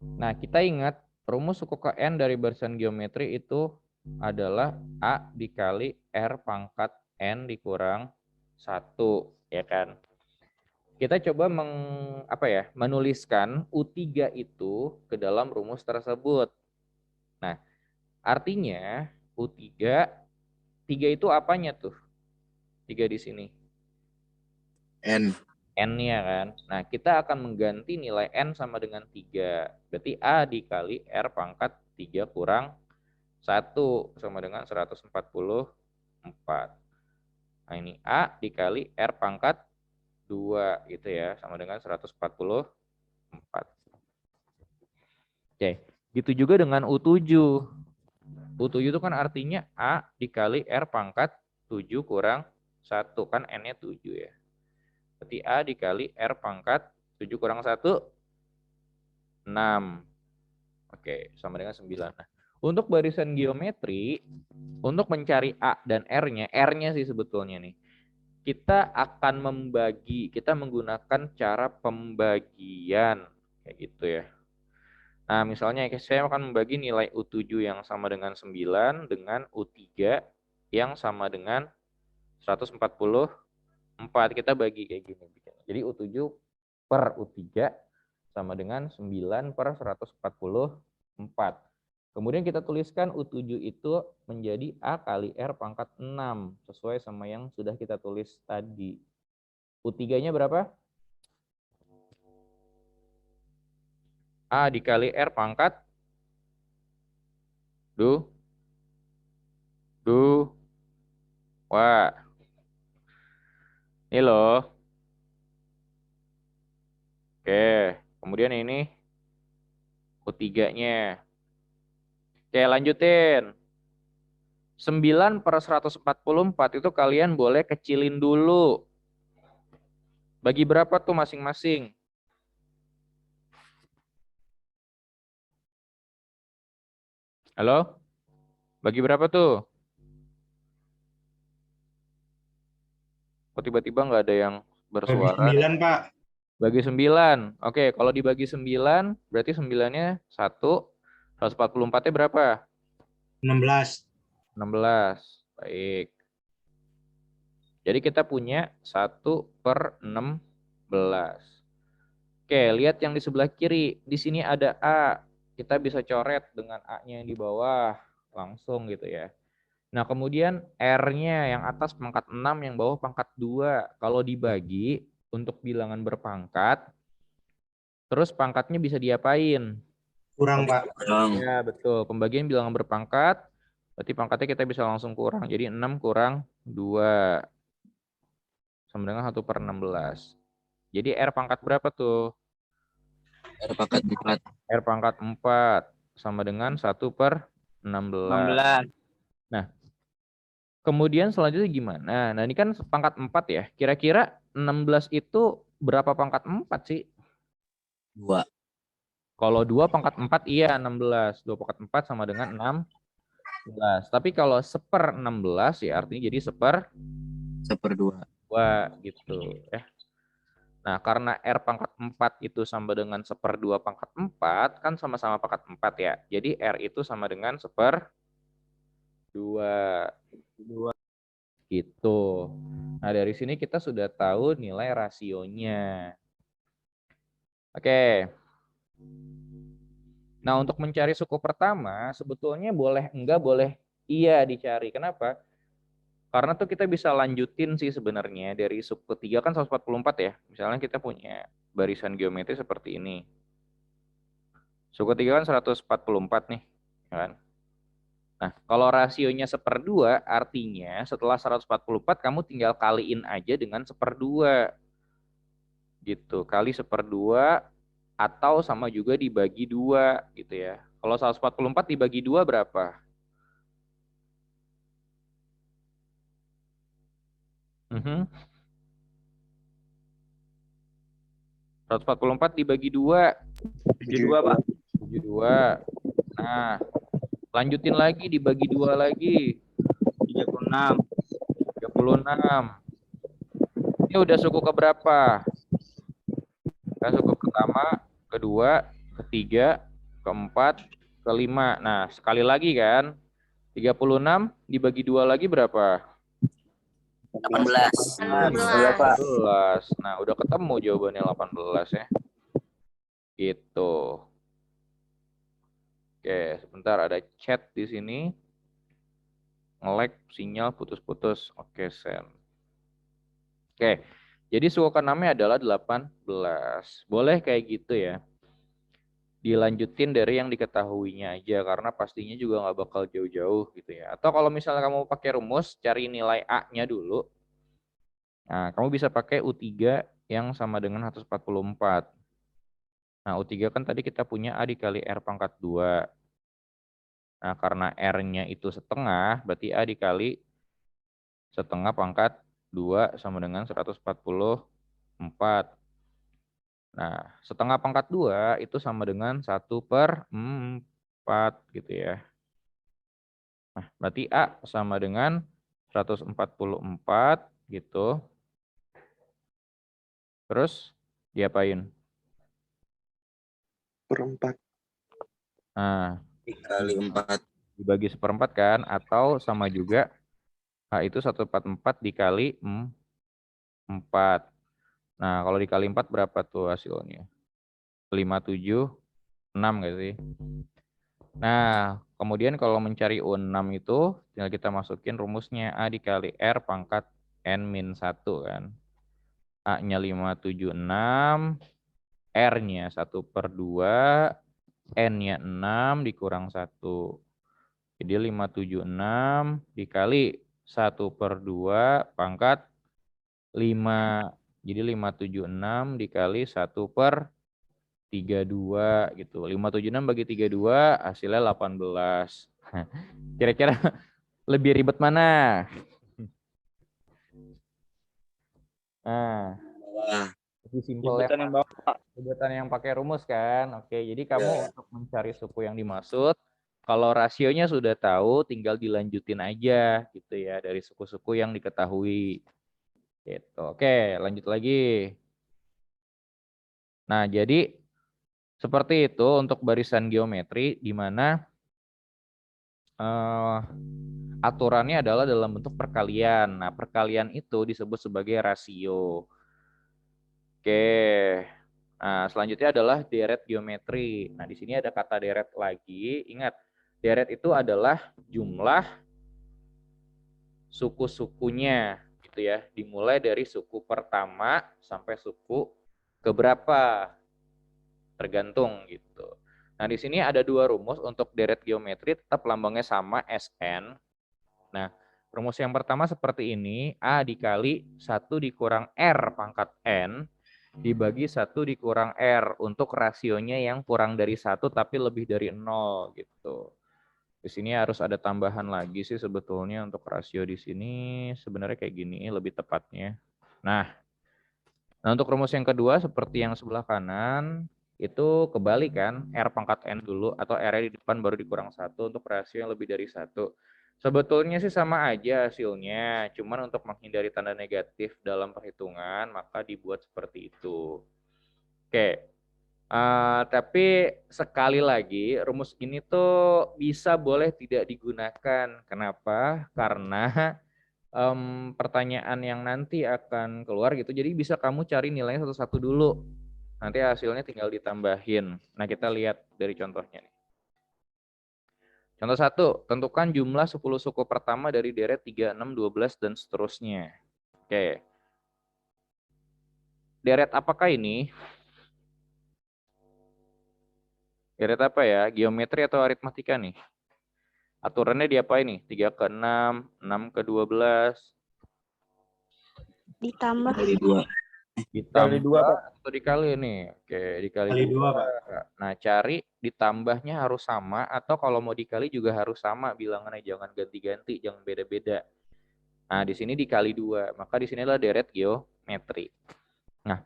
B: Nah, kita ingat rumus suku Kn dari barisan geometri itu adalah A dikali R pangkat N dikurang 1, ya kan? Kita coba menuliskan U3 itu ke dalam rumus tersebut. Nah, artinya U3, 3 itu apanya tuh? 3 di sini.
C: N.
B: N-nya kan. Nah, kita akan mengganti nilai N sama dengan 3. Berarti A dikali R pangkat 3 kurang 1 sama dengan 144. Nah, ini A dikali R pangkat 2 gitu ya, sama dengan 144. Oke, gitu juga dengan U7. U7 itu kan artinya A dikali R pangkat 7 kurang 1. Kan N-nya 7 ya. Berarti A dikali R pangkat 7 kurang 1, 6. Oke, sama dengan 9. Nah, untuk barisan geometri, untuk mencari A dan R-nya, R-nya sih sebetulnya nih, kita akan kita menggunakan cara pembagian. Kayak gitu ya. Nah, misalnya saya akan membagi nilai U7 yang sama dengan 9 dengan U3 yang sama dengan 144. Kita bagi kayak gini. Jadi U7 per U3 sama dengan 9 per 144. Kemudian kita tuliskan U7 itu menjadi A kali R pangkat 6. Sesuai sama yang sudah kita tulis tadi. U3-nya berapa? A dikali R pangkat 2. Wah. Ini loh. Oke. Kemudian ini U3-nya. Oke, lanjutin. 9 per 144 itu kalian boleh kecilin dulu. Bagi berapa tuh masing-masing? Halo? Bagi berapa tuh? Kok tiba-tiba nggak ada yang bersuara?
H: Bagi 9, Pak.
B: Bagi 9. Oke, kalau dibagi 9, berarti 9-nya 1. 144-nya berapa?
H: 16.
B: 16. Baik. Jadi kita punya 1 per 16. Oke, lihat yang di sebelah kiri. Di sini ada A. Kita bisa coret dengan A-nya yang di bawah. Langsung gitu ya. Nah, kemudian R-nya yang atas pangkat 6, yang bawah pangkat 2. Kalau dibagi untuk bilangan berpangkat, terus pangkatnya bisa diapain?
H: Kurang, Pak.
B: Ya, betul. Pembagian bilangan berpangkat, berarti pangkatnya kita bisa langsung kurang. Jadi 6 kurang 2. Sama dengan 1 per 16. Jadi R pangkat berapa tuh?
C: R pangkat 4.
B: R pangkat 4. Sama dengan 1 per 16. Nah, kemudian selanjutnya gimana? Nah, ini kan pangkat 4 ya. Kira-kira 16 itu berapa pangkat 4 sih?
C: 2.
B: Kalau 2 pangkat 4 iya 16. 2 pangkat 4 sama dengan 16. Tapi kalau 1/16 ya artinya jadi 1/2.
C: 1/2.
B: Wah, gitu ya. Nah, karena R pangkat 4 itu sama dengan 1/2 pangkat 4, kan sama-sama pangkat 4 ya. Jadi R itu sama dengan 1/2. Gitu. Nah, dari sini kita sudah tahu nilai rasionya. Oke. Nah, untuk mencari suku pertama, sebetulnya boleh enggak, boleh iya dicari. Kenapa? Karena tuh kita bisa lanjutin sih sebenarnya dari suku ketiga kan 144 ya. Misalnya kita punya barisan geometri seperti ini. Suku ketiga kan 144 nih, ya kan? Nah, kalau rasionya 1/2, artinya setelah 144 kamu tinggal kaliin aja dengan 1/2. Gitu, kali 1/2 atau sama juga dibagi 2 gitu ya. Kalau 144 dibagi 2 berapa? 144 dibagi 2.
D: 72, Pak.
B: 72. Nah, lanjutin lagi dibagi 2 lagi.
D: 36.
B: 36. Ini udah suku keberapa? Kan suku pertama, kedua, ketiga, keempat, kelima. Nah, sekali lagi kan. 36 dibagi 2 lagi berapa?
G: 18.
B: 18. Nah, udah ketemu jawabannya 18 ya. Gitu. Oke, sebentar ada chat di sini. Nge-lag sinyal putus-putus. Oke, send. Oke. Jadi suku ke-6-nya adalah 18. Boleh kayak gitu ya. Dilanjutin dari yang diketahuinya aja karena pastinya juga nggak bakal jauh-jauh gitu ya. Atau kalau misalnya kamu pakai rumus, cari nilai A-nya dulu. Nah, kamu bisa pakai U3 yang sama dengan 144. Nah, U3 kan tadi kita punya A dikali R pangkat 2. Nah, karena R-nya itu setengah, berarti A dikali setengah pangkat 2 sama dengan 144. Nah, setengah pangkat 2 itu sama dengan 1/4 gitu ya. Nah, berarti A sama dengan 144 gitu. Terus diapain?
C: Per 4.
B: Nah,
C: Dikali 4.
B: dibagi 1/4 kan? Atau sama juga A itu 144 dikali 4. Nah, kalau dikali 4 berapa tuh hasilnya? 576 nggak sih? Nah, kemudian kalau mencari U6 itu tinggal kita masukin rumusnya A dikali R pangkat N-1 kan. A-nya 576, R-nya 1/2, N-nya 6 dikurang 1. Jadi 576 dikali 1/2 pangkat 5. Jadi 576 dikali 1/32 gitu. 576 bagi 32 hasilnya 18. Kira-kira lebih ribet mana? Nah, lebih simpel
D: Sebutan yang bawah, Pak.
B: sebutan yang pakai rumus kan. Oke, jadi kamu untuk mencari suku yang dimaksud, kalau rasionya sudah tahu, tinggal dilanjutin aja gitu ya dari suku-suku yang diketahui. Gitu. Oke, lanjut lagi. Nah, jadi seperti itu untuk barisan geometri di mana aturannya adalah dalam bentuk perkalian. Nah, perkalian itu disebut sebagai rasio. Oke. Nah, selanjutnya adalah deret geometri. Nah, di sini ada kata deret lagi. Ingat, deret itu adalah jumlah suku-sukunya gitu ya. Dimulai dari suku pertama sampai suku keberapa. Tergantung gitu. Nah, di sini ada dua rumus untuk deret geometri, tetap lambangnya sama SN. Nah, rumus yang pertama seperti ini, A dikali 1 dikurang R pangkat N dibagi 1 dikurang R untuk rasionya yang kurang dari 1 tapi lebih dari 0 gitu. Di sini harus ada tambahan lagi sih sebetulnya untuk rasio di sini sebenarnya kayak gini lebih tepatnya. Nah, untuk rumus yang kedua seperti yang sebelah kanan itu kebalik kan, R pangkat N dulu atau R di depan baru dikurang 1 untuk rasio yang lebih dari 1. Sebetulnya sih sama aja hasilnya, cuman untuk menghindari tanda negatif dalam perhitungan, maka dibuat seperti itu. Oke, tapi sekali lagi, rumus ini tuh bisa boleh tidak digunakan. Kenapa? Karena pertanyaan yang nanti akan keluar gitu, jadi bisa kamu cari nilainya satu-satu dulu. Nanti hasilnya tinggal ditambahin. Nah, kita lihat dari contohnya nih. Contoh 1, tentukan jumlah 10 suku pertama dari deret 3, 6, 12, dan seterusnya. Oke. Deret apakah ini? Deret apa ya? Geometri atau aritmatika nih? Aturannya diapain nih? 3 ke 6, 6 ke 12.
F: Ditambah.
C: Kali 2.
B: Ditambah
D: dua, Pak.
B: atau dikali nih? Oke, dikali
H: Kali 2,
B: 2.
H: Pak.
B: Nah, cari ditambahnya harus sama, atau kalau mau dikali juga harus sama bilangannya, jangan ganti-ganti, jangan beda-beda. Nah, di sini dikali 2, maka di sini adalah deret geometri. Nah,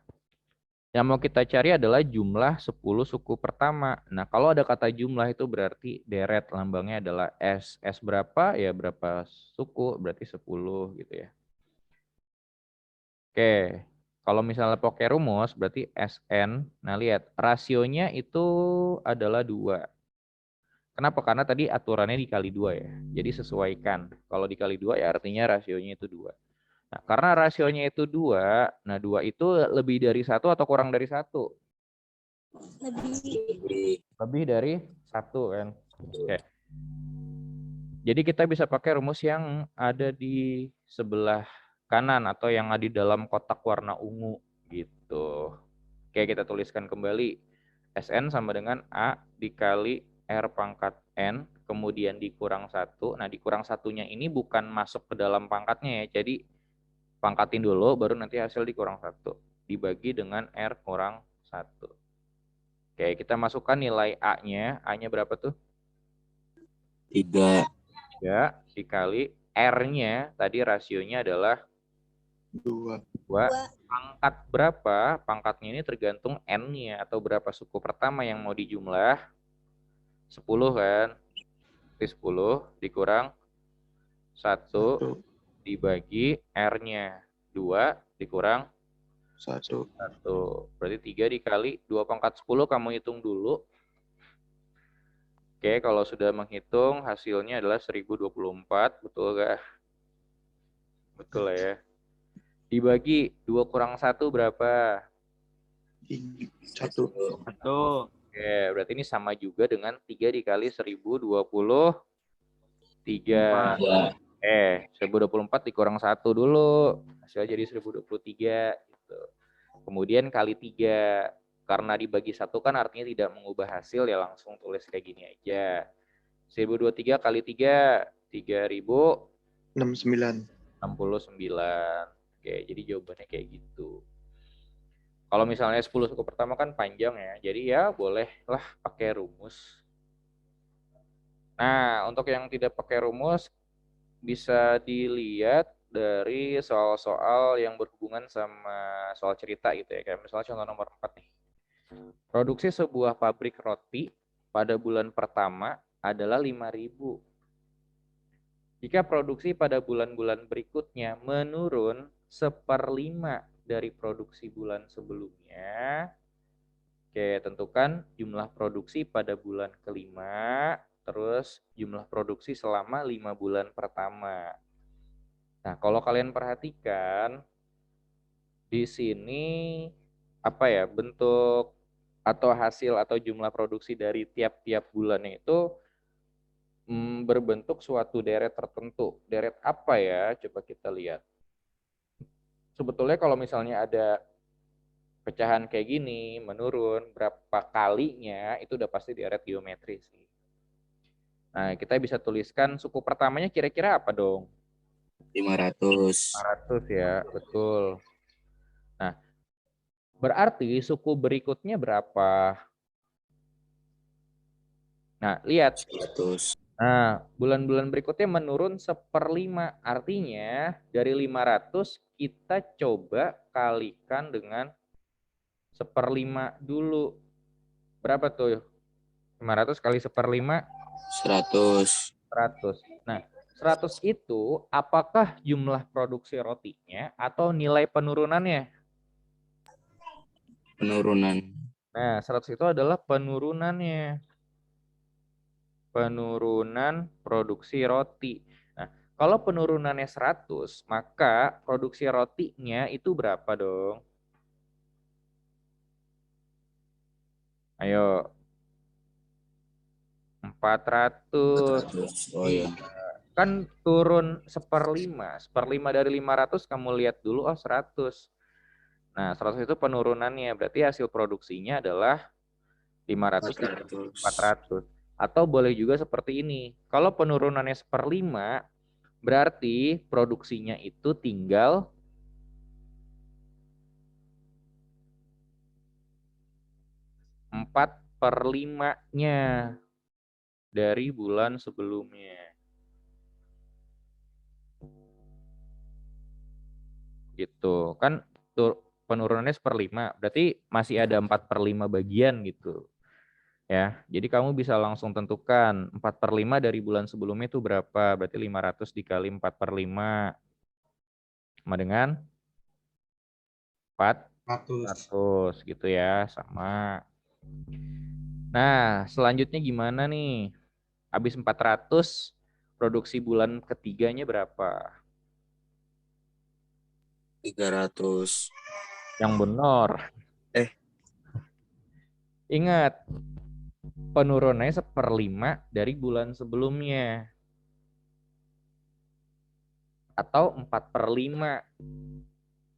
B: yang mau kita cari adalah jumlah 10 suku pertama. Nah, kalau ada kata jumlah itu berarti deret, lambangnya adalah S. S berapa? Ya berapa suku, berarti 10 gitu ya. Oke, kalau misalnya pakai rumus berarti SN. Nah, lihat rasionya itu adalah 2. Kenapa? Karena tadi aturannya dikali 2 ya. Jadi sesuaikan. Kalau dikali 2 ya artinya rasionya itu 2. Nah, karena rasionya itu 2, nah 2 itu lebih dari 1 atau kurang dari 1? Lebih dari 1 kan. Oke. Jadi kita bisa pakai rumus yang ada di sebelah kanan atau yang ada di dalam kotak warna ungu gitu. Oke, kita tuliskan kembali. SN sama dengan A dikali R pangkat N, kemudian dikurang 1. Nah, dikurang satunya ini bukan masuk ke dalam pangkatnya ya. Jadi pangkatin dulu, baru nanti hasil dikurang 1. Dibagi dengan R kurang 1. Oke, kita masukkan nilai A-nya. A-nya berapa tuh?
C: 3.
B: 3 dikali R-nya, tadi rasionya adalah
C: 2.
B: 2. Pangkat berapa? Pangkatnya ini tergantung N-nya atau berapa suku pertama yang mau dijumlah. 10 kan? 10 dikurang 1 dibagi R-nya. 2 dikurang 1. Berarti 3 dikali 2 pangkat 10, kamu hitung dulu. Oke, kalau sudah menghitung hasilnya adalah 1024, betul gak? Betul lah ya. Dibagi 2 kurang 1 berapa?
C: 1.
B: Oke, berarti ini sama juga dengan 3 dikali 1023. 1024 dikurang 1 dulu. Hasilnya jadi 1023. Gitu. Kemudian kali 3. Karena dibagi 1 kan artinya tidak mengubah hasil, ya langsung tulis kayak gini aja. 1023 kali 3, 3069. Oke, jadi jawabannya kayak gitu. Kalau misalnya 10 suku pertama kan panjang ya, jadi ya bolehlah pakai rumus. Nah, untuk yang tidak pakai rumus, bisa dilihat dari soal-soal yang berhubungan sama soal cerita gitu ya. Kayak misalnya contoh nomor 4 nih. Produksi sebuah pabrik roti pada bulan pertama adalah 5.000. Jika produksi pada bulan-bulan berikutnya menurun 1/5 dari produksi bulan sebelumnya, oke, tentukan jumlah produksi pada bulan kelima, terus jumlah produksi selama 5 bulan pertama. Nah, kalau kalian perhatikan, di sini apa ya, bentuk atau hasil atau jumlah produksi dari tiap-tiap bulannya itu berbentuk suatu deret tertentu. Deret apa ya? Coba kita lihat. Sebetulnya kalau misalnya ada pecahan kayak gini, menurun berapa kalinya, itu udah pasti deret geometri sih. Nah, kita bisa tuliskan suku pertamanya kira-kira apa dong?
C: 500.
B: 500 ya, betul. Nah, berarti suku berikutnya berapa? Nah, lihat.
C: 100.
B: Nah, bulan-bulan berikutnya menurun 1/5. Artinya dari 500 kita coba kalikan dengan 1/5 dulu. Berapa tuh? 500 kali 1/5?
C: 100.
B: 100. Nah, 100 itu apakah jumlah produksi rotinya atau nilai penurunannya?
C: Penurunan.
B: Nah, 100 itu adalah penurunannya. Penurunan produksi roti. Nah, kalau penurunannya 100, maka produksi rotinya itu berapa dong? Ayo. 400.
C: 100. Oh ya.
B: Kan turun 1/5. 1/5 dari 500 kamu lihat dulu, oh 100. Nah, 100 itu penurunannya. Berarti hasil produksinya adalah 500 dikali 400. Atau boleh juga seperti ini. Kalau penurunannya 1/5, berarti produksinya itu tinggal 4/5-nya dari bulan sebelumnya. Gitu. Kan penurunannya 1/5. Berarti masih ada 4/5 bagian gitu. Ya, jadi kamu bisa langsung tentukan 4/5 dari bulan sebelumnya itu berapa. Berarti 500 dikali 4/5 sama dengan
H: 100.
B: 400 gitu ya, sama. Nah, selanjutnya gimana nih? Habis 400, produksi bulan ketiganya berapa?
C: 300.
B: Yang benar. Ingat, penurunannya 1/5 dari bulan sebelumnya. Atau 4/5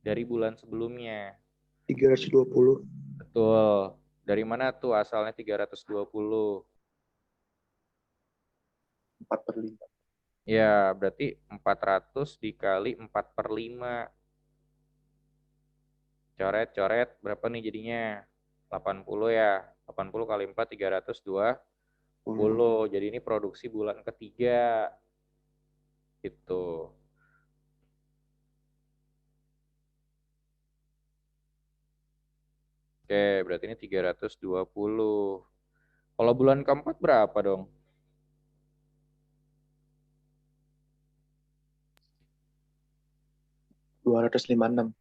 B: dari bulan sebelumnya.
I: 320.
B: Betul. Dari mana tuh asalnya 320?
I: 4/5.
B: Ya, berarti 400 dikali 4/5. Coret-coret, berapa nih jadinya? 80 ya. 80 kali 4, 320. Jadi ini produksi bulan ketiga. Gitu. Oke, berarti ini 320. Kalau bulan keempat berapa dong?
I: 256.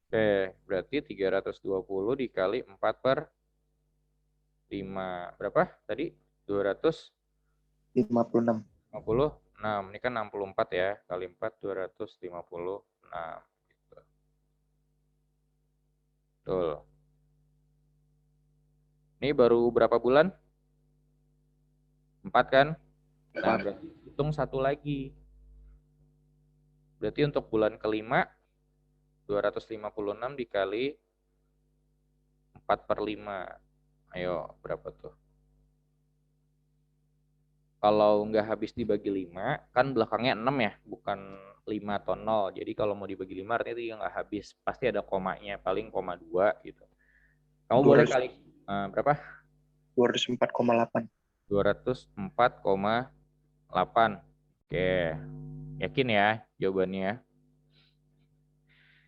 B: Oke, berarti 320 dikali 4/5. Berapa tadi? 256.
I: 56.
B: Ini kan 64 ya. Kali 4, 256. Gitu. Betul. Ini baru berapa bulan? 4 kan? Nah, berarti hitung satu lagi. Berarti untuk bulan kelima, 256 dikali 4/5. Ayo, berapa tuh? Kalau nggak habis dibagi 5, kan belakangnya 6 ya, bukan 5 atau 0. Jadi kalau mau dibagi 5 artinya itu nggak habis. Pasti ada komanya, paling koma 2 gitu. Kamu boleh kali berapa?
I: 204,8.
B: 204,8. Oke. Yakin ya jawabannya?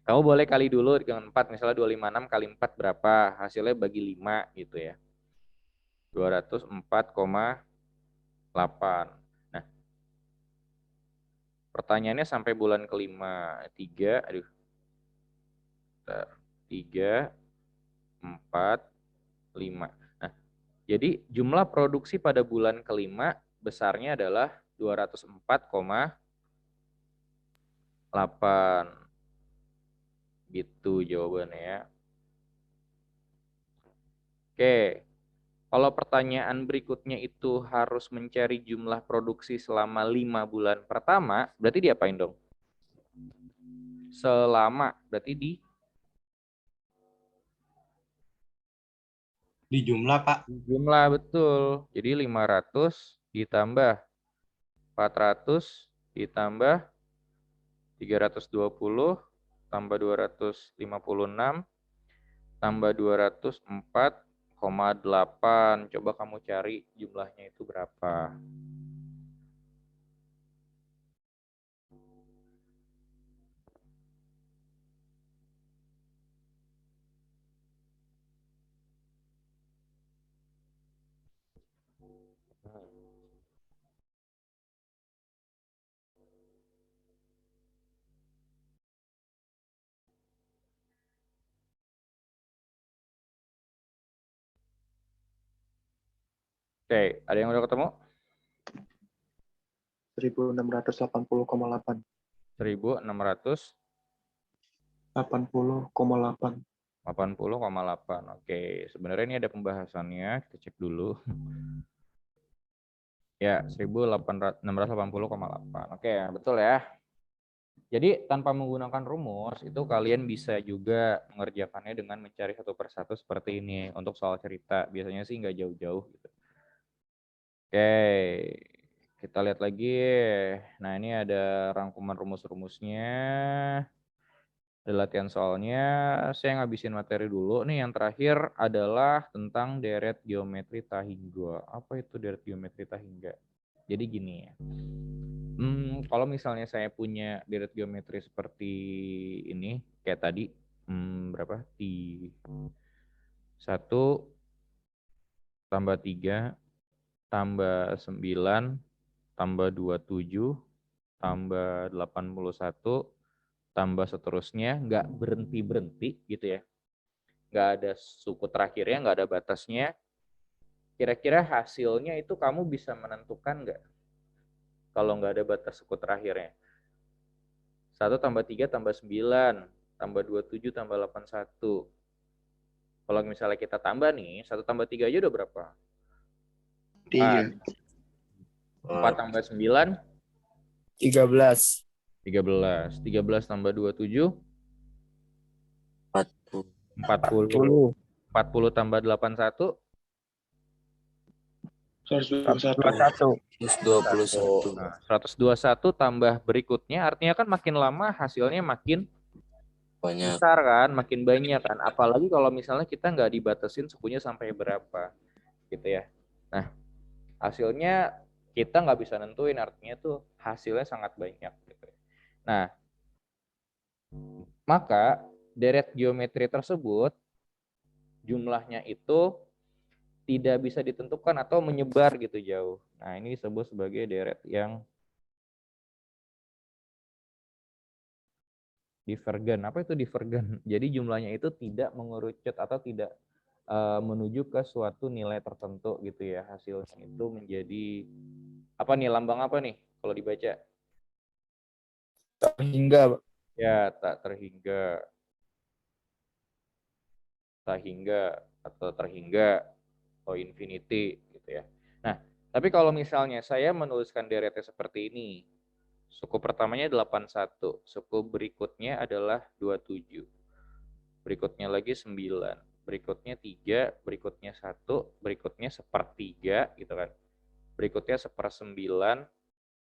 B: Kamu boleh kali dulu dengan 4. Misalnya 256 kali 4 berapa? Hasilnya bagi 5 gitu ya. 204,8. Nah, pertanyaannya sampai bulan kelima. 3, 3, 4, 5. Nah, jadi jumlah produksi pada bulan kelima besarnya adalah 204,8. Gitu jawabannya ya. Oke. Kalau pertanyaan berikutnya itu harus mencari jumlah produksi selama 5 bulan pertama, berarti diapain dong? Selama, berarti
H: Di jumlah, Pak.
B: jumlah, betul. Jadi 500 ditambah 400 ditambah 320 tambah 256 tambah 204,8. Coba kamu cari jumlahnya itu berapa. Oke, ada yang udah ketemu?
I: 1680,8.
B: 1680,8.
I: 80,8.
B: Oke, sebenarnya ini ada pembahasannya. Kita cek dulu. Ya, 1680,8. Oke, betul ya. Jadi tanpa menggunakan rumus, itu kalian bisa juga mengerjakannya dengan mencari satu persatu seperti ini. Untuk soal cerita, biasanya sih nggak jauh-jauh gitu. Oke, kita lihat lagi. Nah, ini ada rangkuman rumus-rumusnya. Ada latihan soalnya. Saya ngabisin materi dulu. Nih yang terakhir adalah tentang deret geometri Tahingga. Apa itu deret geometri Tahingga? Jadi gini ya. Kalau misalnya saya punya deret geometri seperti ini, kayak tadi, berapa? 1 tambah 3 tambah 9 tambah 27 tambah 81 tambah seterusnya, nggak berhenti-berhenti gitu ya. Nggak ada suku terakhirnya, nggak ada batasnya. Kira-kira hasilnya itu kamu bisa menentukan nggak? Kalau nggak ada batas suku terakhirnya. 1 tambah 3 tambah 9 tambah 27 tambah 81. Kalau misalnya kita tambah nih, 1 tambah 3 aja udah berapa?
I: 3.
B: 4 tambah 9?
C: 13.
B: 13 tambah 27?
C: 40.
B: 40 tambah 81?
I: 121.
C: 121.
B: Nah, 121 tambah berikutnya, artinya kan makin lama hasilnya makin
C: Banyak.
B: besar kan, makin banyak kan. Apalagi kalau misalnya kita nggak dibatasin sukunya sampai berapa, gitu ya. Nah, hasilnya kita nggak bisa nentuin, artinya tuh hasilnya sangat banyak. Gitu. Nah, maka deret geometri tersebut jumlahnya itu tidak bisa ditentukan atau menyebar gitu jauh. Nah, ini disebut sebagai deret yang divergen. Apa itu divergen? Jadi jumlahnya itu tidak mengerucut atau tidak menuju ke suatu nilai tertentu gitu ya. Hasilnya itu menjadi apa nih, lambang apa nih kalau dibaca?
C: Hingga.
B: Ya, tak terhingga. Tak hingga atau terhingga atau infinity gitu ya. Nah, tapi kalau misalnya saya menuliskan deretnya seperti ini, suku pertamanya 81, suku berikutnya adalah 27, berikutnya lagi 9, berikutnya 3, berikutnya 1, berikutnya sepertiga gitu kan. Berikutnya 1/9,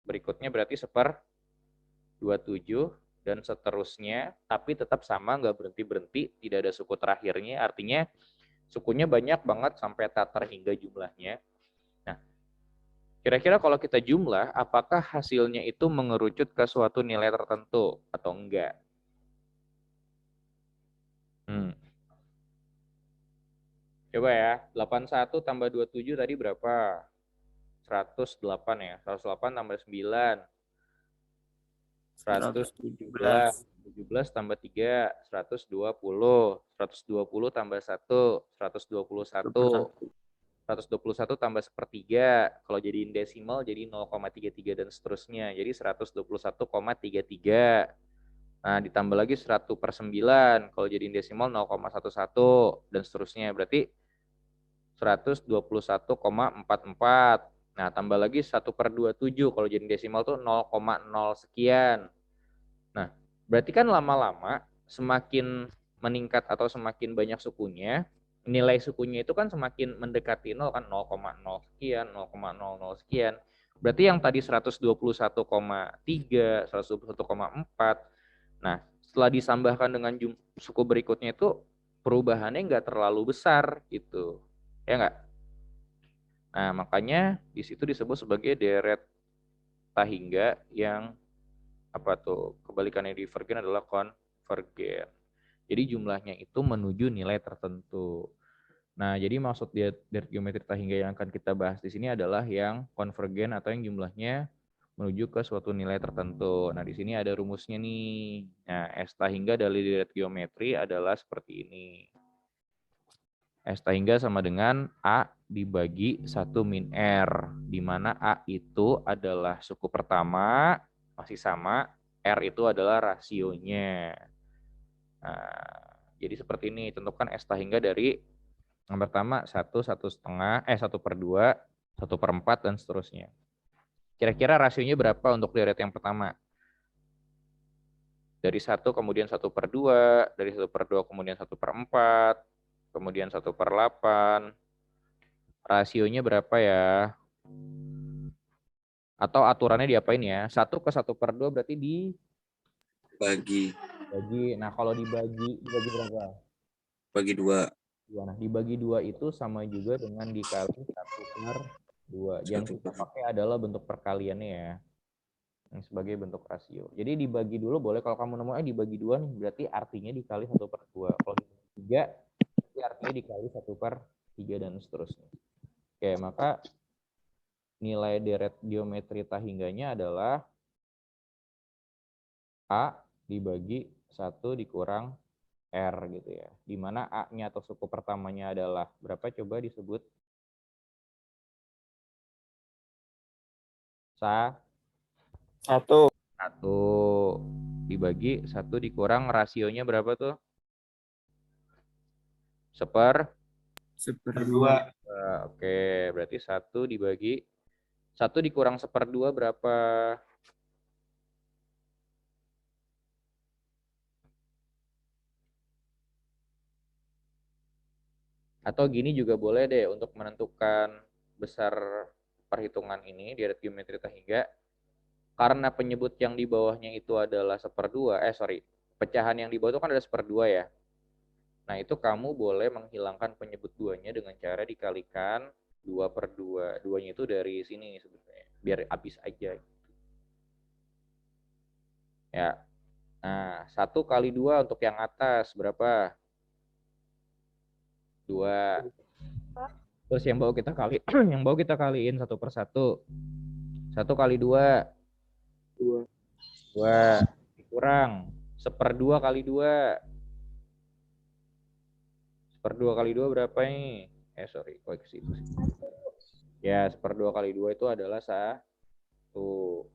B: berikutnya berarti 1/27 dan seterusnya, tapi tetap sama, nggak berhenti-berhenti, tidak ada suku terakhirnya, artinya sukunya banyak banget sampai tak terhingga jumlahnya. Nah, kira-kira kalau kita jumlah, apakah hasilnya itu mengerucut ke suatu nilai tertentu atau enggak? Coba ya, 81 tambah 27 tadi berapa? 108 ya, 108 tambah 9. 117. 17 tambah 3, 120. 120 tambah 1, 121. 121 tambah sepertiga, kalau jadiin desimal jadi 0,33 dan seterusnya, jadi 121,33. Nah, ditambah lagi 1/9, kalau jadiin desimal 0,11 dan seterusnya, berarti 121,44. Nah, tambah lagi 1/27, kalau jadiin desimal tuh 0,0 sekian. Nah, berarti kan lama-lama semakin meningkat atau semakin banyak sukunya, nilai sukunya itu kan semakin mendekati 0 kan, 0,0 sekian, 0,00 sekian. Berarti yang tadi 121,3, 121,4. Nah, setelah disambahkan dengan suku berikutnya itu perubahannya nggak terlalu besar gitu. Ya nggak? Nah, makanya di situ disebut sebagai deret Tahingga yang apa tuh? Kebalikannya divergen adalah konvergen. Jadi jumlahnya itu menuju nilai tertentu. Nah, jadi maksud deret geometri Tahingga yang akan kita bahas di sini adalah yang konvergen atau yang jumlahnya menuju ke suatu nilai tertentu. Nah, di sini ada rumusnya nih. Nah, S Tahingga dari deret geometri adalah seperti ini. S tahingga sama dengan A dibagi 1 min R, di mana A itu adalah suku pertama, masih sama, R itu adalah rasionya. Nah, jadi seperti ini, tentukan S tahingga dari yang pertama 1, 1/2, 1/2, 1/4, dan seterusnya. Kira-kira rasionya berapa untuk deret yang pertama? Dari 1 kemudian 1/2, dari 1/2 kemudian 1/4, kemudian 1/8. Rasionya berapa ya? Atau aturannya diapain ya? 1 ke 1/2 berarti
C: Bagi
B: dibagi. Nah, kalau dibagi berapa?
C: bagi 2.
B: Nah, dibagi 2 itu sama juga dengan dikali 1/2. Yang kita pakai adalah bentuk perkaliannya ya. Yang sebagai bentuk rasio. Jadi dibagi dulu boleh, kalau kamu nemu dibagi 2 nih, berarti artinya dikali 1/2. Kalau dibagi 3, berarti artinya dikali 1/3 dan seterusnya. Oke, maka nilai deret geometri tahingganya adalah A dibagi 1 dikurang R gitu ya. Di mana A-nya atau suku pertamanya adalah berapa, coba disebut?
I: 1.
B: 1 dibagi 1 dikurang rasionya berapa tuh?
H: 2.
B: Oke, berarti 1 dibagi 1 dikurang 1/2 berapa? Atau gini juga boleh deh untuk menentukan besar perhitungan ini deret geometri tahingga. Karena penyebut yang di bawahnya itu adalah 1/2, pecahan yang di bawah itu kan ada 1/2 ya. Nah, itu kamu boleh menghilangkan penyebut 2-nya dengan cara dikalikan 2/2. 2-nya itu dari sini sebetulnya, biar habis aja. Ya. Nah, 1 kali 2 untuk yang atas berapa? 2. Terus yang bawah kita kali yang bawah kita kaliin 1/1. 1 kali 2. 2 dikurang 1/2 kali 2. 1/2 kali 2 berapa nih? Koreksi itu sih. Ya, 1/2 kali 2 itu adalah 1.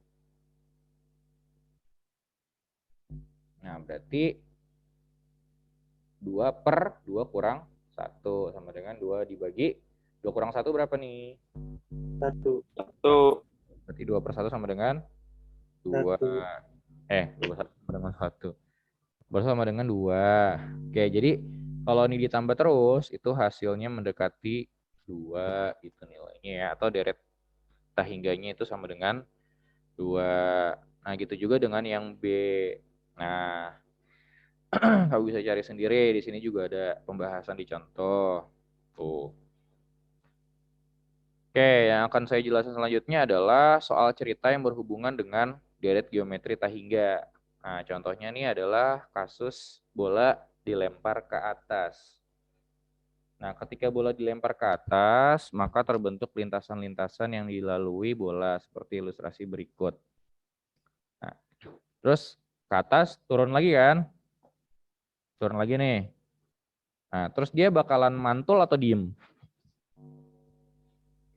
B: Nah, berarti 2/2 kurang 1 sama dengan 2 dibagi 2 kurang 1 berapa nih?
I: 1.
B: Berarti 2/1 sama dengan 2. 2/1 sama dengan 1. 2 sama dengan 2. Oke, jadi kalau ini ditambah terus, itu hasilnya mendekati 2 gitu nilainya ya. Atau deret tahingganya itu sama dengan 2. Nah, gitu juga dengan yang B. Nah, kamu bisa cari sendiri. Di sini juga ada pembahasan di contoh. Tuh. Oke, yang akan saya jelaskan selanjutnya adalah soal cerita yang berhubungan dengan deret geometri tahingga. Nah, contohnya ini adalah kasus bola dilempar ke atas. Nah, ketika bola dilempar ke atas, maka terbentuk lintasan-lintasan yang dilalui bola seperti ilustrasi berikut. Nah, terus ke atas turun lagi kan? Turun lagi nih. Nah, terus dia bakalan mantul atau diem?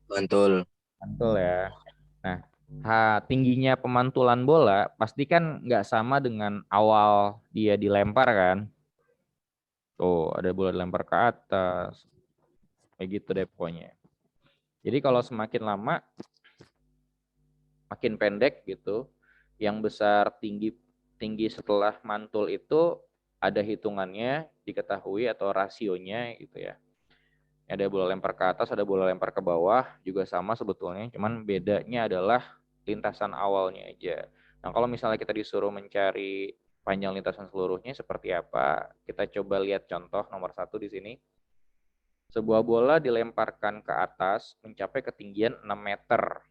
C: Mantul.
B: Mantul ya. Nah, tingginya pemantulan bola pasti kan nggak sama dengan awal dia dilempar kan? Tuh, ada bola dilempar ke atas. Kayak gitu deh pokoknya. Jadi kalau semakin lama, makin pendek gitu, yang besar tinggi setelah mantul itu ada hitungannya, diketahui atau rasionya gitu ya. Ada bola lempar ke atas, ada bola lempar ke bawah, juga sama sebetulnya, cuman bedanya adalah lintasan awalnya aja. Nah, kalau misalnya kita disuruh mencari panjang lintasan seluruhnya seperti apa, kita coba lihat contoh nomor 1 di sini. Sebuah bola dilemparkan ke atas mencapai ketinggian 6 meter.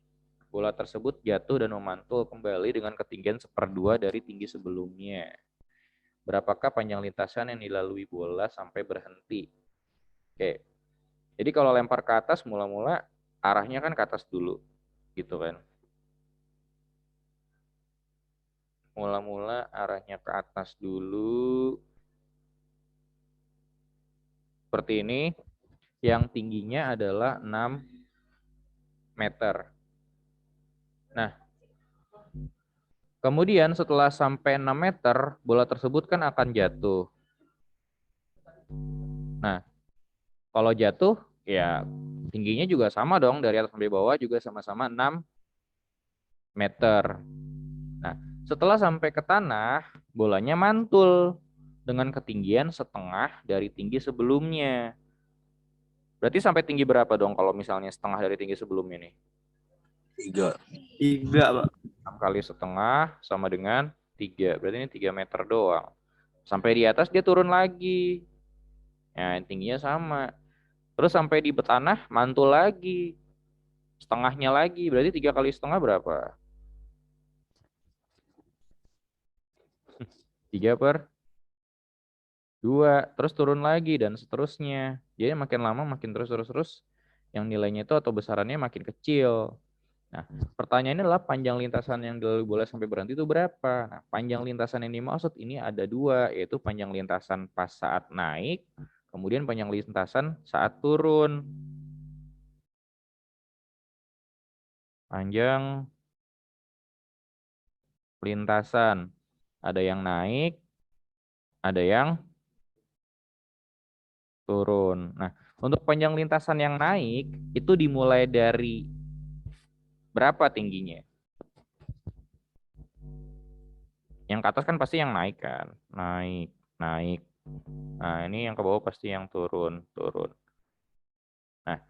B: Bola tersebut jatuh dan memantul kembali dengan ketinggian 1/2 dari tinggi sebelumnya. Berapakah panjang lintasan yang dilalui bola sampai berhenti? Oke. Jadi kalau lempar ke atas mula-mula arahnya kan ke atas dulu, gitu kan. Mula-mula arahnya ke atas dulu. Seperti ini. yang tingginya adalah 6 meter. Nah, kemudian setelah sampai 6 meter, bola tersebut kan akan jatuh. Nah, kalau jatuh, ya tingginya juga sama dong, dari atas sampai bawah juga sama-sama 6 meter. Nah, setelah sampai ke tanah, bolanya mantul dengan ketinggian setengah dari tinggi sebelumnya. Berarti sampai tinggi berapa dong kalau misalnya setengah dari tinggi sebelumnya nih?
C: 3.
D: 3, Pak.
B: 6 kali setengah sama dengan 3. Berarti ini 3 meter doang. Sampai di atas dia turun lagi. Nah, tingginya sama. Terus sampai di tanah mantul lagi. Setengahnya lagi. Berarti 3 kali setengah berapa? 3/2. Terus turun lagi dan seterusnya. Jadi makin lama makin terus yang nilainya itu atau besarannya makin kecil. Nah, pertanyaannya adalah panjang lintasan yang dilalui bola sampai berhenti itu berapa? Nah, panjang lintasan yang dimaksud ini ada 2, yaitu panjang lintasan pas saat naik, kemudian panjang lintasan saat turun. Panjang lintasan. Ada yang naik, ada yang turun. Nah, untuk panjang lintasan yang naik, itu dimulai dari berapa tingginya? Yang ke atas kan pasti yang naik kan? Naik. Nah, ini yang ke bawah pasti yang turun. Nah,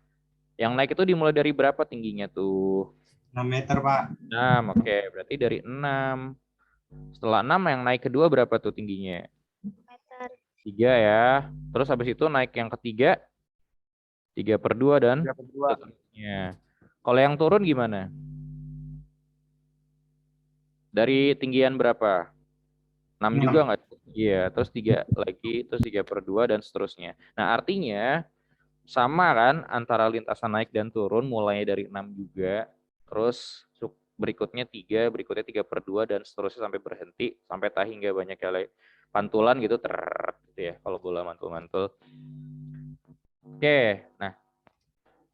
B: yang naik itu dimulai dari berapa tingginya tuh?
H: 6 meter, Pak.
B: 6, oke. Berarti dari 6. Setelah 6 yang naik kedua berapa tuh tingginya? 3 ya. Terus habis itu naik yang ketiga 3/2 dan seterusnya. Kalau yang turun gimana? Dari tinggian berapa? 6 juga nggak? Iya, terus 3 lagi, terus 3/2 dan seterusnya. Nah, artinya sama kan antara lintasan naik dan turun mulai dari 6 juga. Terus berikutnya 3, berikutnya 3/2 dan seterusnya sampai berhenti sampai tak hingga banyak kali pantulan gitu gitu ya kalau bola mantul-mantul. Oke, nah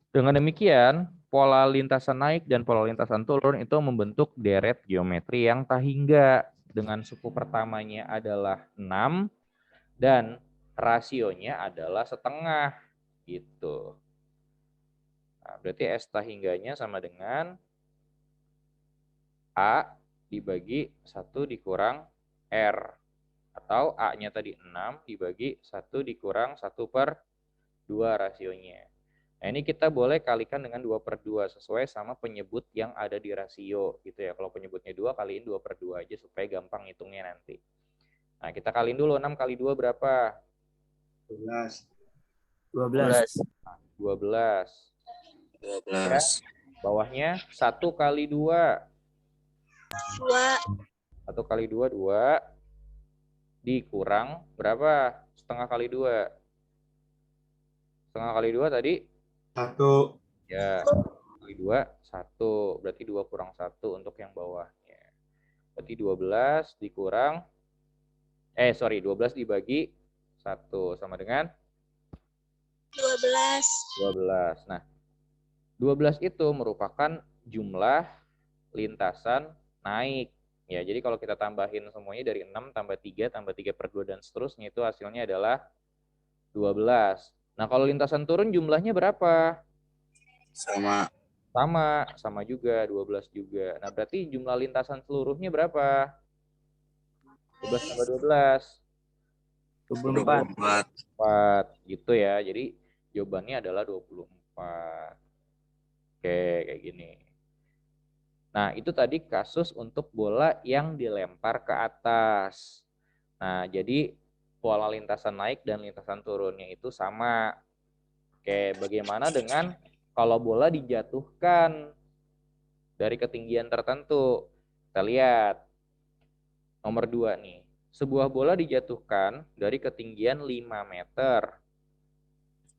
B: dengan demikian pola lintasan naik dan pola lintasan turun itu membentuk deret geometri yang tak hingga dengan suku pertamanya adalah 6 dan rasionya adalah setengah gitu. Nah, berarti S tak hingganya sama dengan A dibagi 1 dikurang R. Atau A-nya tadi 6 dibagi 1 dikurang 1/2 rasionya. Nah, ini kita boleh kalikan dengan 2/2 sesuai sama penyebut yang ada di rasio gitu ya. Kalau penyebutnya 2, kaliin 2/2 aja supaya gampang hitungnya nanti. Nah, kita kaliin dulu 6 kali 2 berapa?
H: 12.
G: 12.
B: 12.
C: 12.
B: Bawahnya 1 kali 2. 1 kali 2, 2. Dikurang berapa? Setengah kali 2. Setengah kali 2 tadi?
H: 1.
B: Ya, kali 2, 1. Berarti 2 kurang 1 untuk yang bawahnya. Berarti 12 dikurang, 12 dibagi 1 sama dengan? 12. Nah, 12 itu merupakan jumlah lintasan naik. Ya, jadi kalau kita tambahin semuanya dari 6 tambah 3 tambah 3/2 dan seterusnya itu hasilnya adalah 12. Nah, kalau lintasan turun jumlahnya berapa? Sama juga 12 juga. Nah, berarti jumlah lintasan seluruhnya berapa? 12 tambah 12.
C: 24.
B: 4 gitu ya. Jadi jawabannya adalah 24. Oke, kayak gini. Nah, itu tadi kasus untuk bola yang dilempar ke atas. Nah, jadi pola lintasan naik dan lintasan turunnya itu sama. Oke, bagaimana dengan kalau bola dijatuhkan dari ketinggian tertentu? Kita lihat. Nomor 2 nih. Sebuah bola dijatuhkan dari ketinggian 5 meter.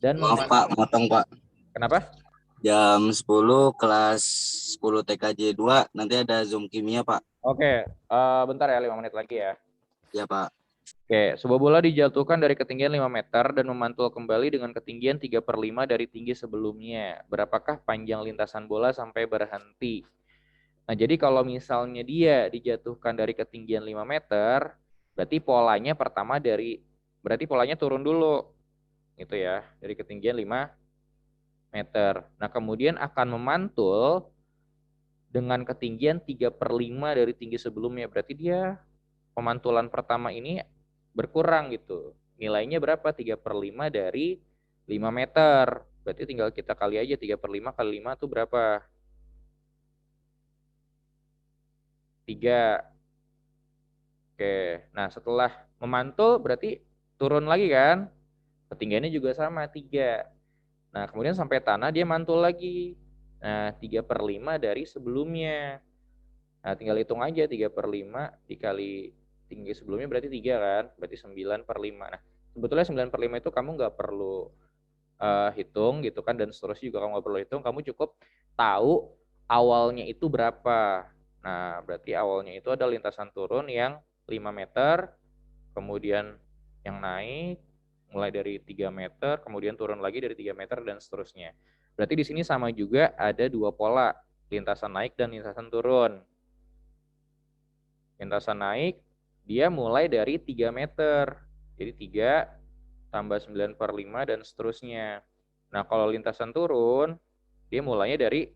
B: Dan
C: Maaf Pak, motong Pak.
B: Kenapa?
C: Jam 10 kelas 10 TKJ 2 nanti ada Zoom kimia Pak.
B: Oke, bentar ya 5 menit lagi ya.
C: Ya Pak.
B: Oke, sebuah bola dijatuhkan dari ketinggian 5 meter dan memantul kembali dengan ketinggian 3/5 dari tinggi sebelumnya. Berapakah panjang lintasan bola sampai berhenti? Nah, jadi kalau misalnya dia dijatuhkan dari ketinggian 5 meter, berarti polanya turun dulu. Gitu ya, dari ketinggian 5 meter. Nah, kemudian akan memantul dengan ketinggian 3/5 dari tinggi sebelumnya. Berarti dia pemantulan pertama ini berkurang gitu. Nilainya berapa? 3/5 dari 5 meter. Berarti tinggal kita kali aja 3/5 kali 5 itu berapa? 3. Oke. Nah, setelah memantul berarti turun lagi kan? Ketinggiannya juga sama 3. Nah, kemudian sampai tanah dia mantul lagi. Nah, 3/5 dari sebelumnya. Nah, tinggal hitung aja 3/5 dikali tinggi sebelumnya berarti 3 kan? Berarti 9/5. Nah, sebetulnya 9/5 itu kamu nggak perlu hitung gitu kan, dan seterusnya juga kamu nggak perlu hitung. Kamu cukup tahu awalnya itu berapa. Nah, berarti awalnya itu ada lintasan turun yang 5 meter, kemudian yang naik mulai dari 3 meter, kemudian turun lagi dari 3 meter, dan seterusnya. Berarti di sini sama juga ada dua pola, lintasan naik dan lintasan turun. Lintasan naik, dia mulai dari 3 meter. Jadi 3 tambah 9/5 dan seterusnya. Nah, kalau lintasan turun, dia mulainya dari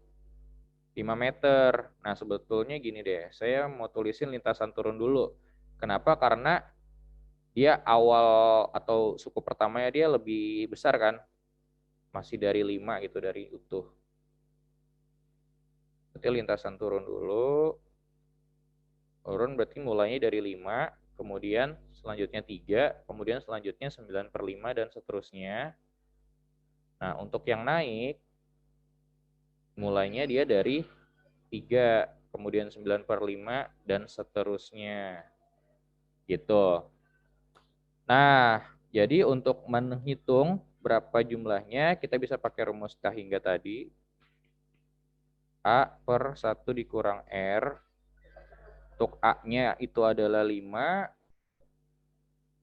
B: 5 meter. Nah, sebetulnya gini deh, saya mau tulisin lintasan turun dulu. Kenapa? Karena dia awal atau suku pertamanya dia lebih besar kan? Masih dari 5 gitu, dari utuh. Berarti lintasan turun dulu. Turun berarti mulainya dari 5, kemudian selanjutnya 3, kemudian selanjutnya 9/5 dan seterusnya. Nah, untuk yang naik, mulainya dia dari 3, kemudian 9/5 dan seterusnya. Gitu. Nah, jadi untuk menghitung berapa jumlahnya, kita bisa pakai rumus K hingga tadi. A/1 dikurang R. Untuk A-nya itu adalah 5.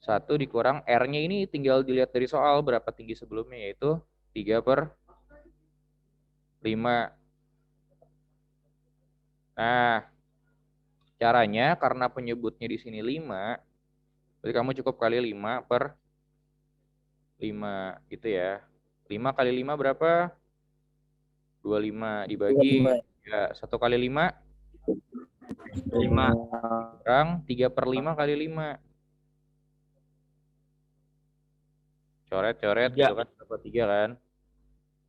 B: 1 dikurang R-nya ini tinggal dilihat dari soal berapa tinggi sebelumnya, yaitu 3/5. Nah, caranya karena penyebutnya di sini 5, berarti kamu cukup kali 5/5 gitu ya. 5 kali 5 berapa? 25 dibagi 3. 1 kali 5?
D: 5.
B: Kurang 3/5 kali 5. Coret-coret gitu kan, dapat 3 kan.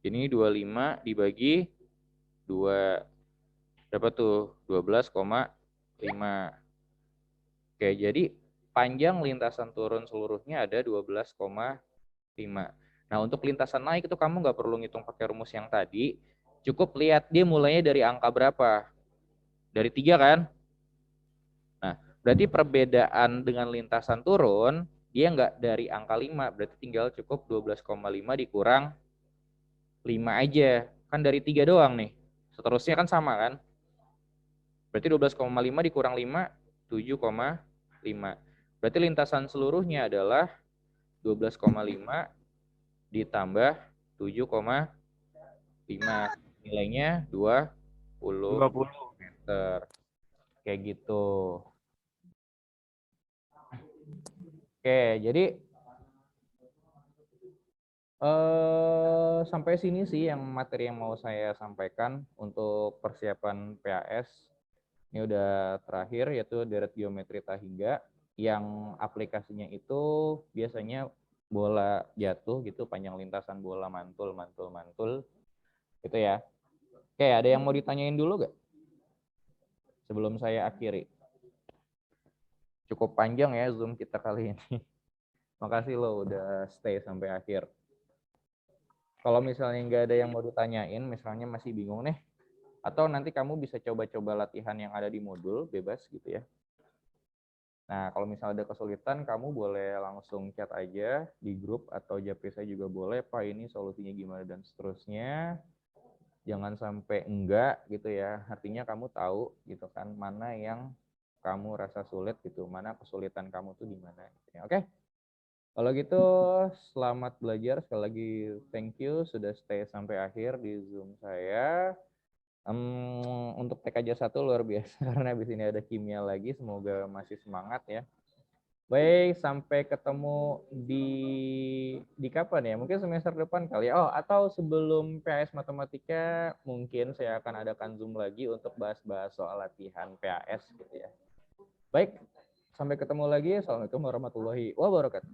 B: Ini 25 dibagi 2. Berapa tuh? 12,5. Oke, jadi panjang lintasan turun seluruhnya ada 12,5. Nah, untuk lintasan naik itu kamu nggak perlu ngitung pakai rumus yang tadi. Cukup lihat dia mulainya dari angka berapa. Dari 3 kan? Nah, berarti perbedaan dengan lintasan turun, dia nggak dari angka 5. Berarti tinggal cukup 12,5 dikurang 5 aja. Kan dari 3 doang nih. Seterusnya kan sama kan? Berarti 12,5 dikurang 5, 7,5. Berarti lintasan seluruhnya adalah 12,5 ditambah 7,5. Nilainya 20 meter. Kayak gitu. Oke, jadi sampai sini sih yang materi yang mau saya sampaikan untuk persiapan PAS. Ini udah terakhir, yaitu deret geometri tahingga, yang aplikasinya itu biasanya bola jatuh gitu, panjang lintasan bola mantul gitu ya. Oke, ada yang mau ditanyain dulu gak sebelum saya akhiri? Cukup panjang ya Zoom kita kali ini. Makasih lo udah stay sampai akhir. Kalau misalnya nggak ada yang mau ditanyain, misalnya masih bingung nih, atau nanti kamu bisa coba-coba latihan yang ada di modul, bebas gitu ya. Nah, kalau misalnya ada kesulitan, kamu boleh langsung chat aja di grup atau japri saya juga boleh, Pak ini solusinya gimana dan seterusnya. Jangan sampai enggak gitu ya, artinya kamu tahu gitu kan, mana yang kamu rasa sulit gitu, mana kesulitan kamu tuh di mana. Oke? Kalau gitu selamat belajar, sekali lagi thank you sudah stay sampai akhir di Zoom saya. Untuk TKJ 1 luar biasa karena habis ini ada kimia lagi, semoga masih semangat ya. Baik, sampai ketemu di kapan ya? Mungkin semester depan kali ya. Oh, atau sebelum PAS Matematika mungkin saya akan adakan Zoom lagi untuk bahas-bahas soal latihan PAS gitu ya. Baik, sampai ketemu lagi. Assalamualaikum warahmatullahi wabarakatuh.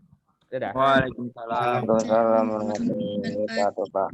B: Dadah.
D: Waalaikumsalam.
G: Waalaikumsalam warahmatullahi wabarakatuh, Pak.